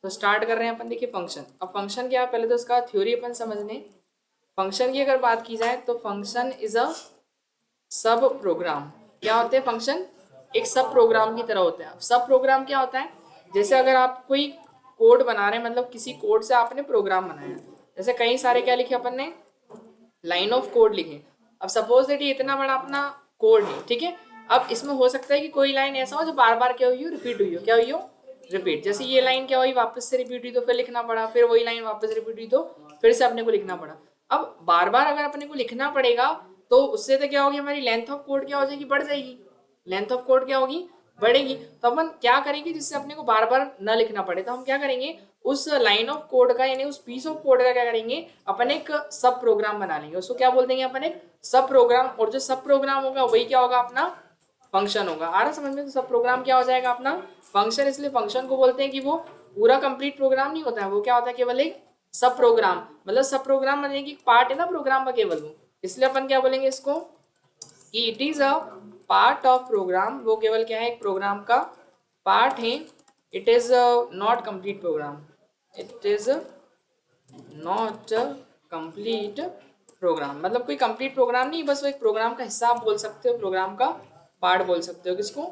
तो स्टार्ट कर रहे हैं अपन, देखिए फंक्शन। अब फंक्शन क्या है, पहले तो उसका थ्योरी अपन समझ लें। फंक्शन की अगर बात की जाए तो फंक्शन इज अ सब प्रोग्राम। क्या होते हैं फंक्शन? एक सब प्रोग्राम की तरह होते हैं। अब सब प्रोग्राम क्या होता है? जैसे अगर आप कोई कोड बना रहे हैं, मतलब किसी कोड से आपने प्रोग्राम बनाया, जैसे कई सारे क्या लिखे अपन ने, लाइन ऑफ कोड लिखे। अब सपोज दैट ये इतना बड़ा अपना कोड है, ठीक है। अब इसमें हो सकता है कि कोई लाइन ऐसा हो जो बार बार क्या हुई हो, रिपीट हुई हो। क्या हुई हो? रिपीट। जैसे ये लाइन क्या हुई, वापस से रिपीट हुई तो फिर लिखना पड़ा, फिर वही लाइन वापस रिपीट हुई तो फिर से अपने को लिखना पड़ा। अब बार बार अगर अपने को लिखना पड़ेगा तो उससे तो क्या होगी, हमारी लेंथ ऑफ कोड क्या हो जाएगी, बढ़ जाएगी। लेंथ ऑफ कोड क्या होगी, बढ़ेगी। तो अपन क्या करेंगे जिससे अपने को बार बार न लिखना पड़े, तो हम क्या करेंगे, उस लाइन ऑफ कोड का यानी उस पीस ऑफ कोड का क्या करेंगे, अपन एक सब प्रोग्राम बना लेंगे। उसको क्या बोल देंगे अपन, एक सब प्रोग्राम। और जो सब प्रोग्राम होगा वही क्या होगा, अपना फंक्शन होगा। आ रहा समझ में? तो सब प्रोग्राम क्या हो जाएगा, अपना फंक्शन। इसलिए फंक्शन को बोलते हैं कि वो पूरा कंप्लीट प्रोग्राम नहीं होता है, वो क्या होता है, केवल एक सब प्रोग्राम। मतलब सब प्रोग्राम बनने की पार्ट है ना प्रोग्राम का केवल वो। इसलिए अपन क्या बोलेंगे इसको कि it is a part of program. वो केवल क्या है, एक प्रोग्राम का पार्ट है। It is not complete program. It is not complete program. मतलब कोई कंप्लीट प्रोग्राम नहीं, बस वो एक प्रोग्राम का हिस्सा आप बोल सकते हो, प्रोग्राम का पार्ट बोल सकते हो। किसको?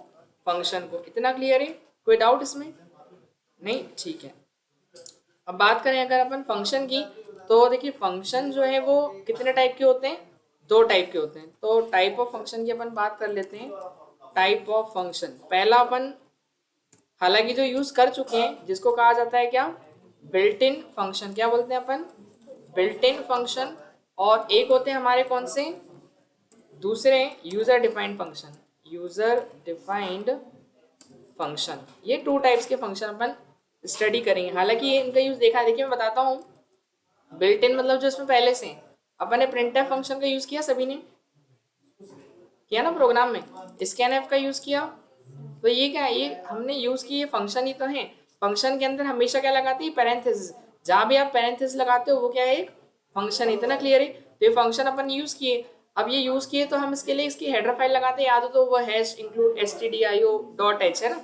फंक्शन को। इतना क्लियर है? कोई डाउट इसमें? नहीं, ठीक है। अब बात करें अगर अपन फंक्शन की, तो देखिए फंक्शन जो है वो कितने टाइप के होते हैं, दो टाइप के होते हैं। तो टाइप ऑफ फंक्शन की अपन बात कर लेते हैं। टाइप ऑफ फंक्शन, पहला अपन हालांकि जो यूज कर चुके हैं, जिसको कहा जाता है क्या, बिल्ट इन फंक्शन। क्या बोलते हैं अपन? Built in function. और एक होते हैं हमारे कौन से, दूसरे user defined function. User defined function, ये टू टाइप्स के फंक्शन अपन स्टडी करेंगे। हालांकि ये इनका यूज देखा है, देखिए मैं बताता हूँ। बिल्ट इन मतलब जो इसमें पहले से अपन ने प्रिंटफ फंक्शन का यूज किया, सभी ने किया ना प्रोग्राम में। स्कैनफ का यूज किया। तो ये क्या है, ये हमने यूज किए फंक्शन ही तो है। फंक्शन के अंदर हमेशा क्या लगाती है, पैरेंथेसिस। जहां भी आप पैरेंथेसिस लगाते हो वो क्या है, एक फंक्शन। इतना क्लियर है? तो ये फंक्शन अपन यूज किए। अब ये यूज किए तो हम इसके लिए इसकी हेडर फाइल लगाते हैं, याद हो तो वो हैश इंक्लूड stdio.h है ना।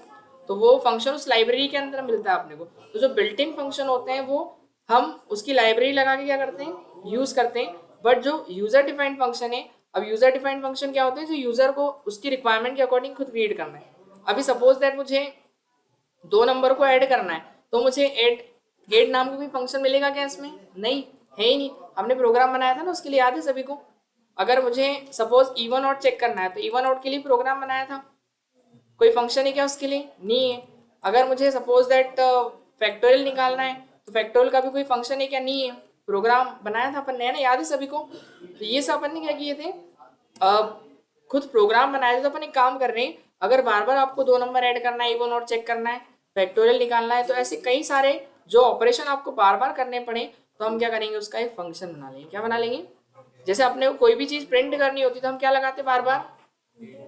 तो वो फंक्शन उस लाइब्रेरी के अंदर मिलता है अपने को। तो जो बिल्ट इन फंक्शन होते हैं वो हम उसकी लाइब्रेरी लगा के क्या करते हैं, यूज करते हैं। बट जो यूजर डिफाइंड फंक्शन है, अब यूजर डिफाइंड फंक्शन क्या होते हैं, जो यूजर को उसकी रिक्वायरमेंट के अकॉर्डिंग खुद क्रिएट करना है। अभी सपोज दैट मुझे दो नंबर को ऐड करना है, तो मुझे ऐड गेट नाम का कोई फंक्शन मिलेगा क्या इसमें? नहीं, है ही नहीं। हमने प्रोग्राम बनाया था ना उसके लिए, याद है सभी को। अगर मुझे सपोज इवन आउट चेक करना है, तो इवन आउट के लिए प्रोग्राम बनाया था, कोई फंक्शन है क्या उसके लिए? नहीं है। अगर मुझे सपोज दैट फैक्टोरियल निकालना है, तो फैक्टोरियल का भी कोई फंक्शन है क्या? नहीं है। प्रोग्राम बनाया था अपन ने, ना, याद है सभी को। तो ये सब अपन ने क्या किए थे, खुद प्रोग्राम बनाए थे। तो अपन एक काम कर रहे हैं, अगर बार बार आपको दो नंबर ऐड करना है, इवन और चेक करना है, फैक्टोरियल निकालना है, तो ऐसे कई सारे जो ऑपरेशन आपको बार बार करने पड़े, तो हम क्या करेंगे, उसका एक फंक्शन बना लेंगे। क्या बना लेंगे? जैसे अपने को कोई भी चीज प्रिंट करनी होती है तो हम क्या लगाते हैं बार बार,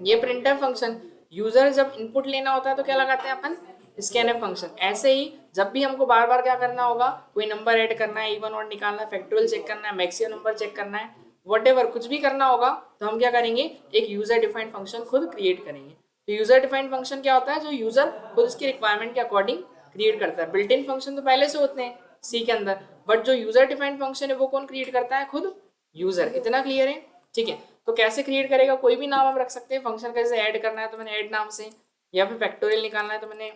ये प्रिंटर फंक्शन। यूजर जब इनपुट लेना होता है तो क्या लगाते हैं अपन, स्कैनफ फंक्शन। ऐसे ही जब भी हमको बार बार क्या करना होगा, कोई नंबर ऐड करना है, इवन और निकालना है, फैक्टोरियल चेक करना है, मैक्सिमम नंबर चेक करना है, वट कुछ भी करना होगा, तो हम क्या करेंगे, एक यूजर डिफाइंड फंक्शन खुद क्रिएट करेंगे। तो यूजर डिफाइंड फंक्शन क्या होता है, जो यूजर खुद उसकी रिक्वायरमेंट के अकॉर्डिंग क्रिएट करता है। बिल्ट इन फंक्शन तो पहले से होते हैं सी के अंदर, बट जो यूजर डिफाइंड फंक्शन है वो कौन क्रिएट करता है, खुद यूजर। इतना क्लियर है? ठीक है। तो कैसे क्रिएट करेगा, कोई भी नाम हम रख सकते हैं फंक्शन का। जैसे ऐड करना है तो मैंने ऐड नाम से, या फिर फैक्टोरियल निकालना है तो मैंने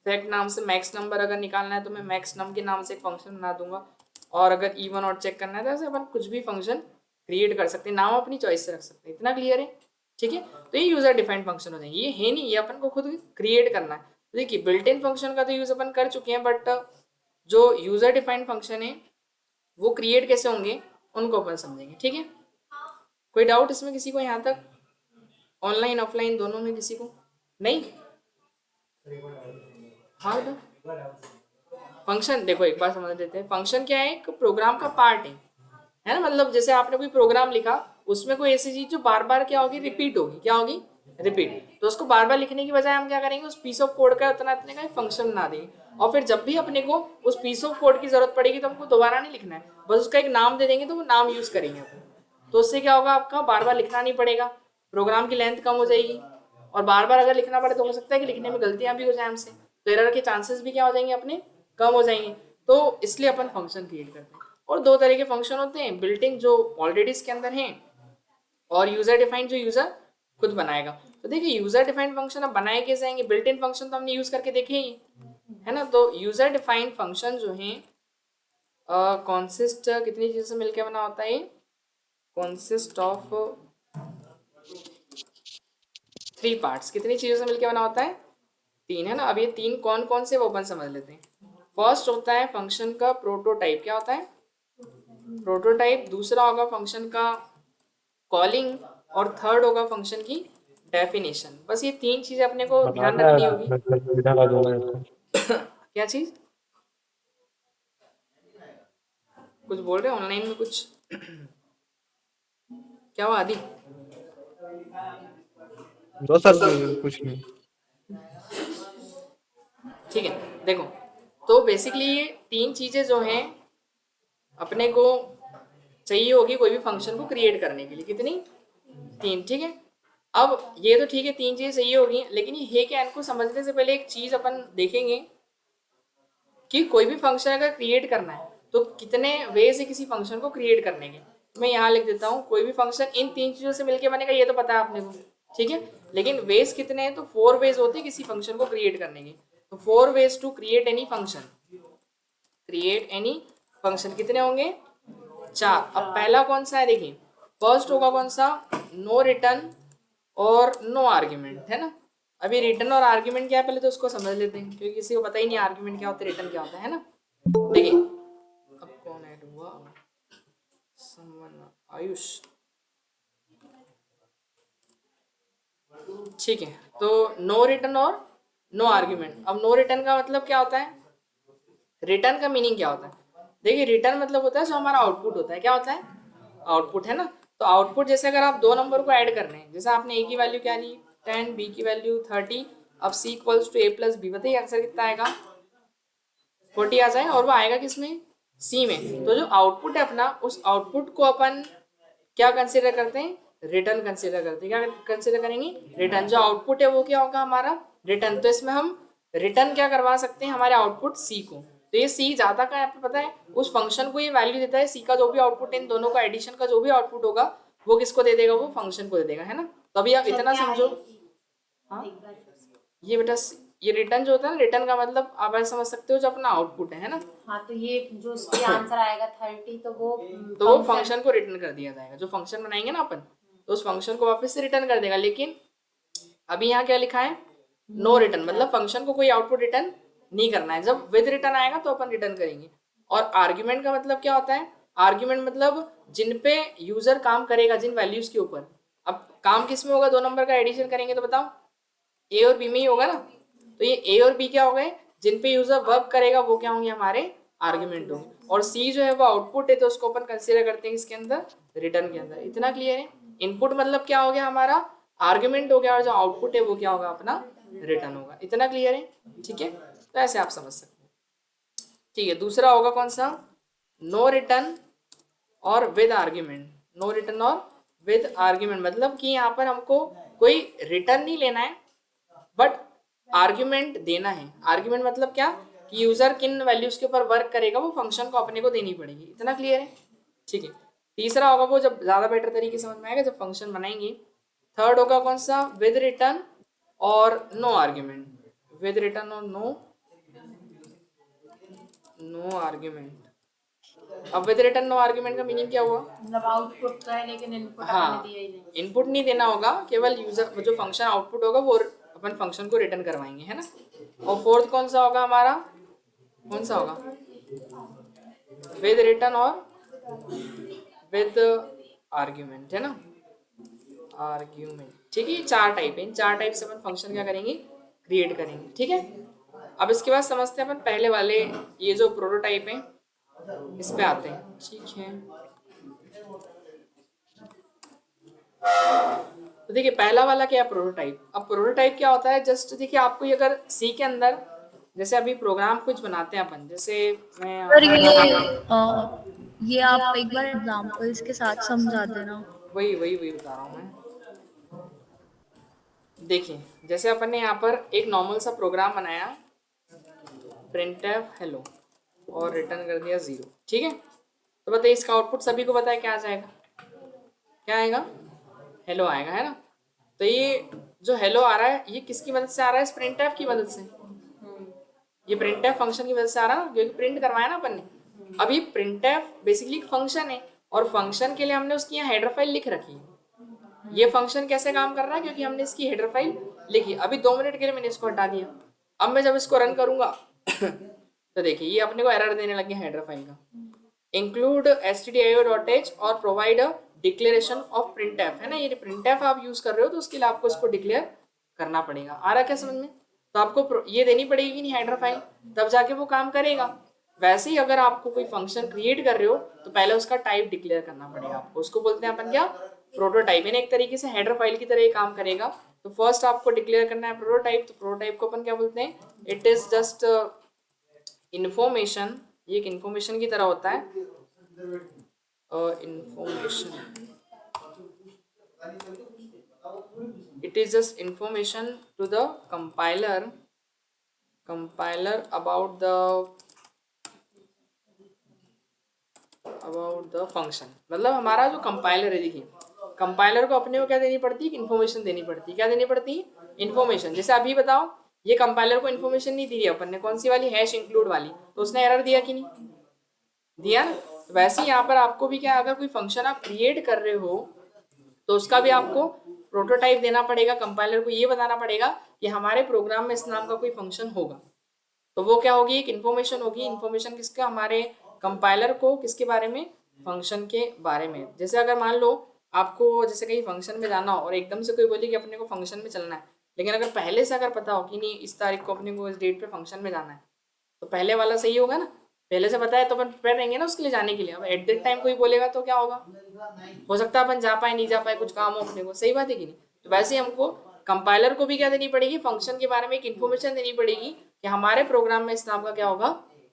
फैक्ट नाम से, मैक्स नंबर अगर निकालना है तो मैं मैक्स नम के नाम से एक फंक्शन बना दूंगा। और अगर इवन और चेक करना है तो ऐसे अपन कुछ भी फंक्शन क्रिएट कर सकते हैं, नाम अपनी चॉइस से रख सकते हैं। इतना क्लियर है? ठीक है। तो ये यूजर डिफाइंड फंक्शन हो जाएंगे। ये है नहीं, ये अपन को खुद क्रिएट करना है। तो देखिए बिल्ट इन फंक्शन का तो यूज अपन कर चुके हैं, बट जो यूजर डिफाइंड फंक्शन है वो क्रिएट कैसे होंगे उनको अपन समझेंगे। ठीक है। कोई डाउट इसमें किसी को यहाँ तक, ऑनलाइन ऑफलाइन दोनों में किसी को? नहीं? हाँ बेटा, फंक्शन देखो एक बार समझ लेते हैं। फंक्शन क्या है, एक प्रोग्राम का पार्ट है ना। मतलब जैसे आपने कोई प्रोग्राम लिखा, उसमें कोई ऐसी चीज जो बार बार क्या होगी, रिपीट होगी। क्या होगी? रिपीट। तो उसको बार बार लिखने की बजाय हम क्या करेंगे, उस पीस ऑफ कोड का उतना इतने का एक फंक्शन बना देंगे। और फिर जब भी अपने को उस पीस ऑफ कोड की जरूरत पड़ेगी तो हमको दोबारा नहीं लिखना है, बस उसका एक नाम दे देंगे तो वो नाम यूज करेंगे अपन। तो उससे क्या होगा, आपका बार बार लिखना नहीं पड़ेगा, प्रोग्राम की लेंथ कम हो जाएगी। और बार बार अगर लिखना पड़े तो हो सकता है कि लिखने में गलतियां भी हो जाए हमसे, तो एरर के चांसेस भी क्या हो जाएंगे अपने, कम हो जाएंगे, तो इसलिए अपन फंक्शन क्रिएट करते हैं। और दो तरह के फंक्शन होते हैं, बिल्ट इन जो ऑलरेडी इसके अंदर हैं, और यूजर डिफाइंड जो यूजर खुद बनाएगा। तो देखिए यूजर डिफाइंड फंक्शन अब बनाए कैसे जाएंगे, बिल्ट इन फंक्शन तो हमने यूज करके देखे ही है ना। तो यूजर डिफाइंड फंक्शन जो है कॉन्सिस्ट कितनी चीजों से मिलकर बना होता है, कॉन्सिस्ट ऑफ 3 पार्ट्स। कितनी चीजों से मिलकर बना होता है, 3 है ना। अब ये 3 कौन कौन से वो अपन समझ लेते हैं। फर्स्ट होता है फंक्शन का प्रोटोटाइप, क्या होता है प्रोटोटाइप। दूसरा होगा फंक्शन का कॉलिंग, और थर्ड होगा फंक्शन की डेफिनेशन। बस ये 3 चीजें अपने को बता ध्यान दे यार, रखनी होगी। मैं सुविधा ला दूंगा इसको। क्या चीज, कुछ बोल रहे हो ऑनलाइन में कुछ क्या हुआ आदि। दो सर, कुछ नहीं। ठीक है देखो, तो बेसिकली ये 3 चीजें जो हैं अपने को चाहिए होगी कोई भी फंक्शन को क्रिएट करने के लिए। कितनी, 3, ठीक है। अब ये तो ठीक है 3 चीजें चाहिए होगी, लेकिन ये है क्या, इनको समझने से पहले एक चीज अपन देखेंगे कि कोई भी फंक्शन अगर क्रिएट करना है तो कितने वे से किसी फंक्शन को क्रिएट करने के। मैं यहाँ लिख देता हूँ, कोई भी फंक्शन इन 3 चीजों से मिलकर बनेगा, ये तो पता है आपने को, ठीक है। लेकिन वेज कितने हैं, तो 4 वेज होते हैं किसी फंक्शन को क्रिएट करने के। तो 4 ways to create any function, create any function कितने होंगे, 4। अब पहला कौन सा है, देखिए फर्स्ट होगा कौन सा, नो रिटर्न और नो आर्ग्यूमेंट, है ना। अभी रिटर्न और आर्ग्यूमेंट क्या है पहले तो उसको समझ लेते हैं, क्योंकि किसी को पता ही नहीं आर्ग्यूमेंट क्या होता है, रिटर्न क्या होता है ना। देखिए अब कौन ऐड हुआ, आयुष, ठीक है। तो नो रिटर्न और नो आर्ग्यूमेंट। अब नो रिटर्न का मतलब क्या होता है, रिटर्न का मीनिंग क्या होता है। देखिए रिटर्न मतलब होता है जो हमारा आउटपुट होता है, क्या होता है, आउटपुट, है ना। तो आउटपुट जैसे अगर आप 2 नंबर को ऐड करने हैं, जैसे आपने ए की वैल्यू क्या ली 10, बी की वैल्यू 30, अब C equals to A plus B, बताइए आंसर कितना आएगा, 40 आ जाए। और वो आएगा किसमें, सी में। तो जो आउटपुट है अपना, उस आउटपुट को अपन क्या कंसिडर करते हैं, रिटर्न कंसिडर करते हैं। क्या कंसिडर करेंगे, रिटर्न। जो आउटपुट है वो क्या होगा हमारा, रिटर्न। तो इसमें हम रिटर्न क्या करवा सकते हैं, हमारे आउटपुट सी को। तो ये सी जाता का है आपको पता है, उस फंक्शन को ये वैल्यू देता है। सी का जो भी आउटपुट है, इन दोनों का एडिशन का जो भी आउटपुट होगा वो किसको दे देगा, वो फंक्शन को दे देगा, है ना। तो अभी आप इतना समझो। हाँ ये बेटा ये रिटर्न जो होता है ना, रिटर्न का मतलब आप ऐसा समझ सकते हो जो अपना आउटपुट है ना। हाँ तो ये जो इसकी आंसर आएगा 30, तो वो फंक्शन को रिटर्न कर दिया जाएगा। जो फंक्शन बनाएंगे ना अपन, तो उस फंक्शन को वापस से रिटर्न कर देगा। लेकिन अभी यहाँ क्या लिखा है, नो रिटर्न, मतलब फंक्शन को कोई आउटपुट रिटर्न नहीं करना है। जब विद रिटर्न आएगा तो अपन रिटर्न करेंगे। और आर्ग्यूमेंट का मतलब क्या होता है, आर्ग्यूमेंट मतलब जिन पे यूजर काम करेगा, जिन वैल्यूज के ऊपर। अब काम किस में होगा, 2 नंबर का एडिशन करेंगे तो बताओ, ए और बी में ही होगा ना। तो ये ए और बी क्या हो गए, जिन पे यूजर वर्क करेगा वो क्या होंगे, हमारे आर्ग्यूमेंट होंगे। और सी जो है वो आउटपुट है, तो उसको अपन कंसीडर करते हैं इसके अंदर, रिटर्न के अंदर। इतना क्लियर है। इनपुट मतलब क्या हो गया हमारा, आर्ग्यूमेंट हो गया, और जो आउटपुट है वो क्या होगा अपना, रिटर्न होगा। इतना क्लियर है, ठीक है। तो ऐसे आप समझ सकते हैं, ठीक है। दूसरा होगा कौन सा, नो रिटर्न और विद आर्ग्यूमेंट। नो रिटर्न और विद आर्ग्यूमेंट मतलब कि यहाँ पर हमको कोई रिटर्न नहीं लेना है, बट आर्ग्यूमेंट देना है। आर्ग्यूमेंट मतलब क्या, कि यूजर किन वैल्यूज के ऊपर वर्क करेगा वो फंक्शन को अपने को देनी पड़ेगी। इतना क्लियर है, ठीक है। तीसरा होगा वो जब ज्यादा बेटर तरीके से समझ में आएगा जब फंक्शन बनाएंगे। थर्ड होगा कौन सा, विद रिटर्न और नो आर्ग्यूमेंट। विद रिटर्न और नो आर्ग्यूमेंट। अब विद रिटर्न नो आर्ग्यूमेंट का मीनिंग क्या हुआ, मतलब आउटपुट तो है लेकिन इनपुट हाँ आपने दिया ही नहीं। इनपुट नहीं देना होगा, केवल यूजर जो फंक्शन आउटपुट होगा वो अपन फंक्शन को रिटर्न करवाएंगे, है ना। और फोर्थ कौन सा होगा हमारा, कौन सा होगा, विद रिटर्न और विद आर्ग्यूमेंट, है ना, आर्ग्यूमेंट, ठीक है। ये 4 टाइप है, इन 4 टाइप से अपन फंक्शन क्या करेंगे, क्रिएट करेंगे, ठीक है। अब इसके बाद समझते हैं अपन पहले वाले, ये जो प्रोटोटाइप है इस पे आते हैं, ठीक है। तो देखिए पहला वाला क्या है, प्रोटोटाइप। अब प्रोटोटाइप क्या होता है, जस्ट देखिए आपको ये अगर सी के अंदर जैसे अभी प्रोग्राम कुछ बनाते हैं अपन, जैसे मैं सर ये आप एक बार एग्जांपल्स के साथ समझा देना। वही बता रहा हूँ मैं। देखिए जैसे अपन ने यहाँ पर एक नॉर्मल सा प्रोग्राम बनाया, printf हेलो और रिटर्न कर दिया 0। ठीक है, तो बताइए इसका आउटपुट सभी को पता है क्या आ जाएगा, क्या आएगा, हेलो आएगा, है ना। तो ये जो हेलो आ रहा है ये किसकी मदद से आ रहा है, इस printf की मदद से, ये printf फंक्शन की वजह से आ रहा है ना, क्योंकि प्रिंट करवाया ना अपन ने। अब ये printf बेसिकली फंक्शन है और फंक्शन के लिए हमने उसकी यहाँ हेडर फाइल लिख रखी है। ये फंक्शन कैसे काम कर रहा है, क्योंकि हमने इसकी हेडर फाइल लिखी। अभी 2 मिनट के लिए मैंने इसको हटा दिया, अब मैं जब इसको रन करूंगा तो देखिए ये अपने को एरर देने लग गया हेडर फाइल का। इंक्लूड stdio.h और provide a declaration of printf, है ना। ये printf आप यूज कर रहे हो तो उसके लिए आपको इसको डिक्लेयर करना पड़ेगा। आ रहा क्या समझ में, तो आपको ये देनी पड़ेगी कि नहीं हेडर फाइल, तब जाके वो काम करेगा। वैसे ही अगर आपको कोई फंक्शन क्रिएट कर रहे हो तो पहले उसका टाइप डिक्लेयर करना पड़ेगा आपको, उसको बोलते हैं अपन क्या, प्रोटोटाइप। यानी एक तरीके से हेडर फाइल की तरह ये काम करेगा। तो फर्स्ट आपको डिक्लेयर करना है प्रोटोटाइप, तो प्रोटोटाइप को अपन क्या बोलते हैं, इट इज जस्ट इंफॉर्मेशन, ये एक इंफॉर्मेशन की तरह होता है, information, it is just information to the compiler about the function. मतलब हमारा जो कंपाइलर है, देखिए कंपाइलर को अपने को क्या देनी पड़ती है, इन्फॉर्मेशन देनी पड़ती है। क्या देनी पड़ती है, इन्फॉर्मेशन। जैसे अभी बताओ ये कंपाइलर को इन्फॉर्मेशन नहीं दी है अपन ने, कौन सी वाली, हैश इंक्लूड वाली, तो उसने एरर दिया कि नहीं दिया ना। तो वैसे ही यहाँ पर आपको भी क्या, अगर कोई फंक्शन आप क्रिएट कर रहे हो तो उसका भी आपको प्रोटोटाइप देना पड़ेगा। कंपाइलर को ये बताना पड़ेगा कि हमारे प्रोग्राम में इस नाम का कोई फंक्शन होगा, तो वो क्या होगी, एक इन्फॉर्मेशन होगी। इन्फॉर्मेशन किसका, हमारे कंपाइलर को, किसके बारे में, फंक्शन के बारे में। जैसे अगर मान लो आपको जैसे कहीं फंक्शन में जाना हो और एकदम से कोई बोले कि अपने को फंक्शन में चलना है, लेकिन अगर पहले से अगर पता हो कि नहीं इस तारीख को अपने को इस डेट पे फंक्शन में जाना है, तो पहले वाला सही होगा ना, पहले से पता है तो अपन प्रिपेयर रहेंगे ना उसके लिए जाने के लिए। अब एट दैट टाइम कोई बोलेगा तो क्या होगा, हो सकता है अपन जा पाए नहीं जा पाए, कुछ काम हो अपने को, सही बात है कि नहीं। तो वैसे ही हमको कंपाइलर को भी क्या देनी पड़ेगी, फंक्शन के बारे में एक इन्फॉर्मेशन देनी पड़ेगी कि हमारे प्रोग्राम में इस नाम का क्या होगा,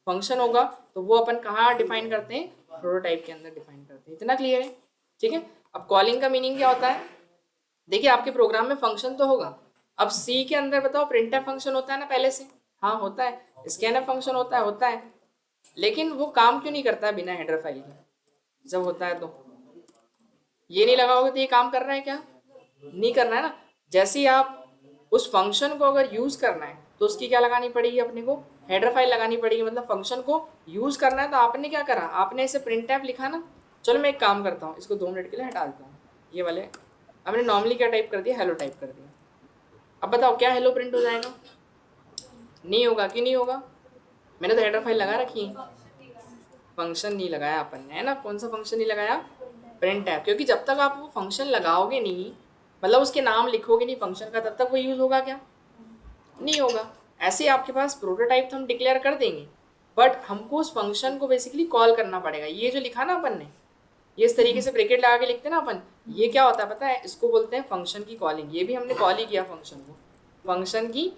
फंक्शन होगा। तो वो अपन कहाँ डिफाइन करते हैं, प्रोटोटाइप के अंदर डिफाइन करते हैं। इतना क्लियर है, ठीक है। अब कॉलिंग का मीनिंग क्या होता है, देखिए आपके प्रोग्राम में फंक्शन तो होगा। अब सी के अंदर बताओ प्रिंटफ फंक्शन होता है ना पहले से, हाँ होता है, स्कैनफ फंक्शन होता है, लेकिन वो काम क्यों नहीं करता है बिना हेडर फाइल के, जब होता है तो ये नहीं लगाओगे तो ये काम कर रहा है क्या, नहीं करना है ना। जैसे ही आप उस फंक्शन को अगर यूज करना है तो उसकी क्या लगानी पड़ेगी, अपने को हेडर फाइल लगानी पड़ेगी। मतलब फंक्शन को यूज करना है तो आपने क्या करा, आपने इसे printf लिखा ना। चलो मैं एक काम करता हूँ, इसको 2 मिनट के लिए हटा देता हूँ, ये वाले हमने नॉर्मली क्या टाइप कर दिया, हेलो टाइप कर दिया। अब बताओ क्या हेलो प्रिंट हो जाएगा, नहीं होगा कि नहीं होगा, मैंने तो हेडर फाइल लगा रखी है, फंक्शन नहीं लगाया अपन ने, है ना। कौन सा फंक्शन नहीं लगाया, printf, क्योंकि जब तक आप वो फंक्शन लगाओगे नहीं, मतलब उसके नाम लिखोगे नहीं फंक्शन का, तब तक वो यूज होगा क्या, नहीं होगा। ऐसे ही आपके पास प्रोटोटाइप तो हम डिक्लेयर कर देंगे, बट हमको उस फंक्शन को बेसिकली कॉल करना पड़ेगा। ये जो लिखा ना अपन ने, ये इस तरीके से ब्रैकेट लगा के लिखते हैं ना अपन, ये क्या होता है पता है, इसको बोलते हैं फंक्शन की कॉलिंग। ये भी हमने कॉल ही किया फंक्शन को, फंक्शन की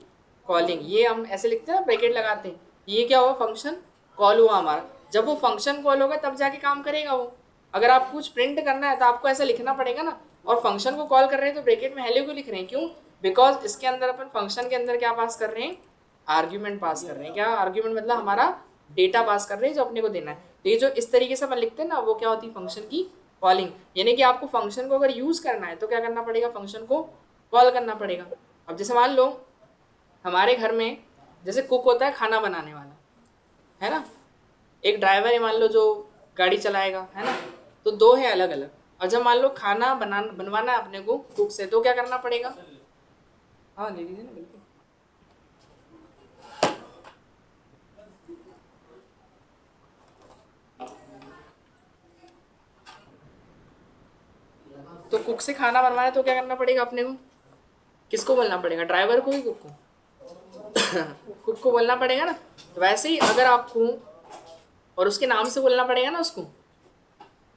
कॉलिंग, ये हम ऐसे लिखते हैं ना, ब्रैकेट लगाते हैं। ये क्या हुआ, फंक्शन कॉल हुआ हमारा। जब वो फंक्शन कॉल होगा तब जाके काम करेगा वो। अगर आप कुछ प्रिंट करना है तो आपको ऐसा लिखना पड़ेगा ना, और फंक्शन को कॉल कर रहे हैं तो ब्रैकेट में हेलो क्यों लिख रहे हैं, क्यों, बिकॉज इसके अंदर अपन फंक्शन के अंदर क्या पास कर रहे हैं, आर्ग्यूमेंट पास कर रहे हैं। क्या आर्ग्यूमेंट, मतलब हमारा डेटा पास कर रहे हैं जो अपने को देना है। तो ये जो इस तरीके से अपन लिखते हैं ना, वो क्या होती है, फंक्शन की कॉलिंग। यानी कि आपको फंक्शन को अगर यूज करना है तो क्या करना पड़ेगा, फंक्शन को कॉल करना पड़ेगा। अब जैसे मान लो हमारे घर में जैसे कुक होता है, खाना बनाने वाला, है ना, एक ड्राइवर है मान लो जो गाड़ी चलाएगा, है ना, तो 2 है अलग अलग। और जब मान लो खाना बनवाना है अपने को कुक से, तो क्या करना पड़ेगा, हाँ ले लीजिए ना, बिल्कुल। तो कुक से खाना बनवाना है तो क्या करना पड़ेगा अपने को, किसको बोलना पड़ेगा, ड्राइवर को ही कुक को कुक को बोलना पड़ेगा ना। तो वैसे ही अगर आपको, और उसके नाम से बोलना पड़ेगा ना उसको,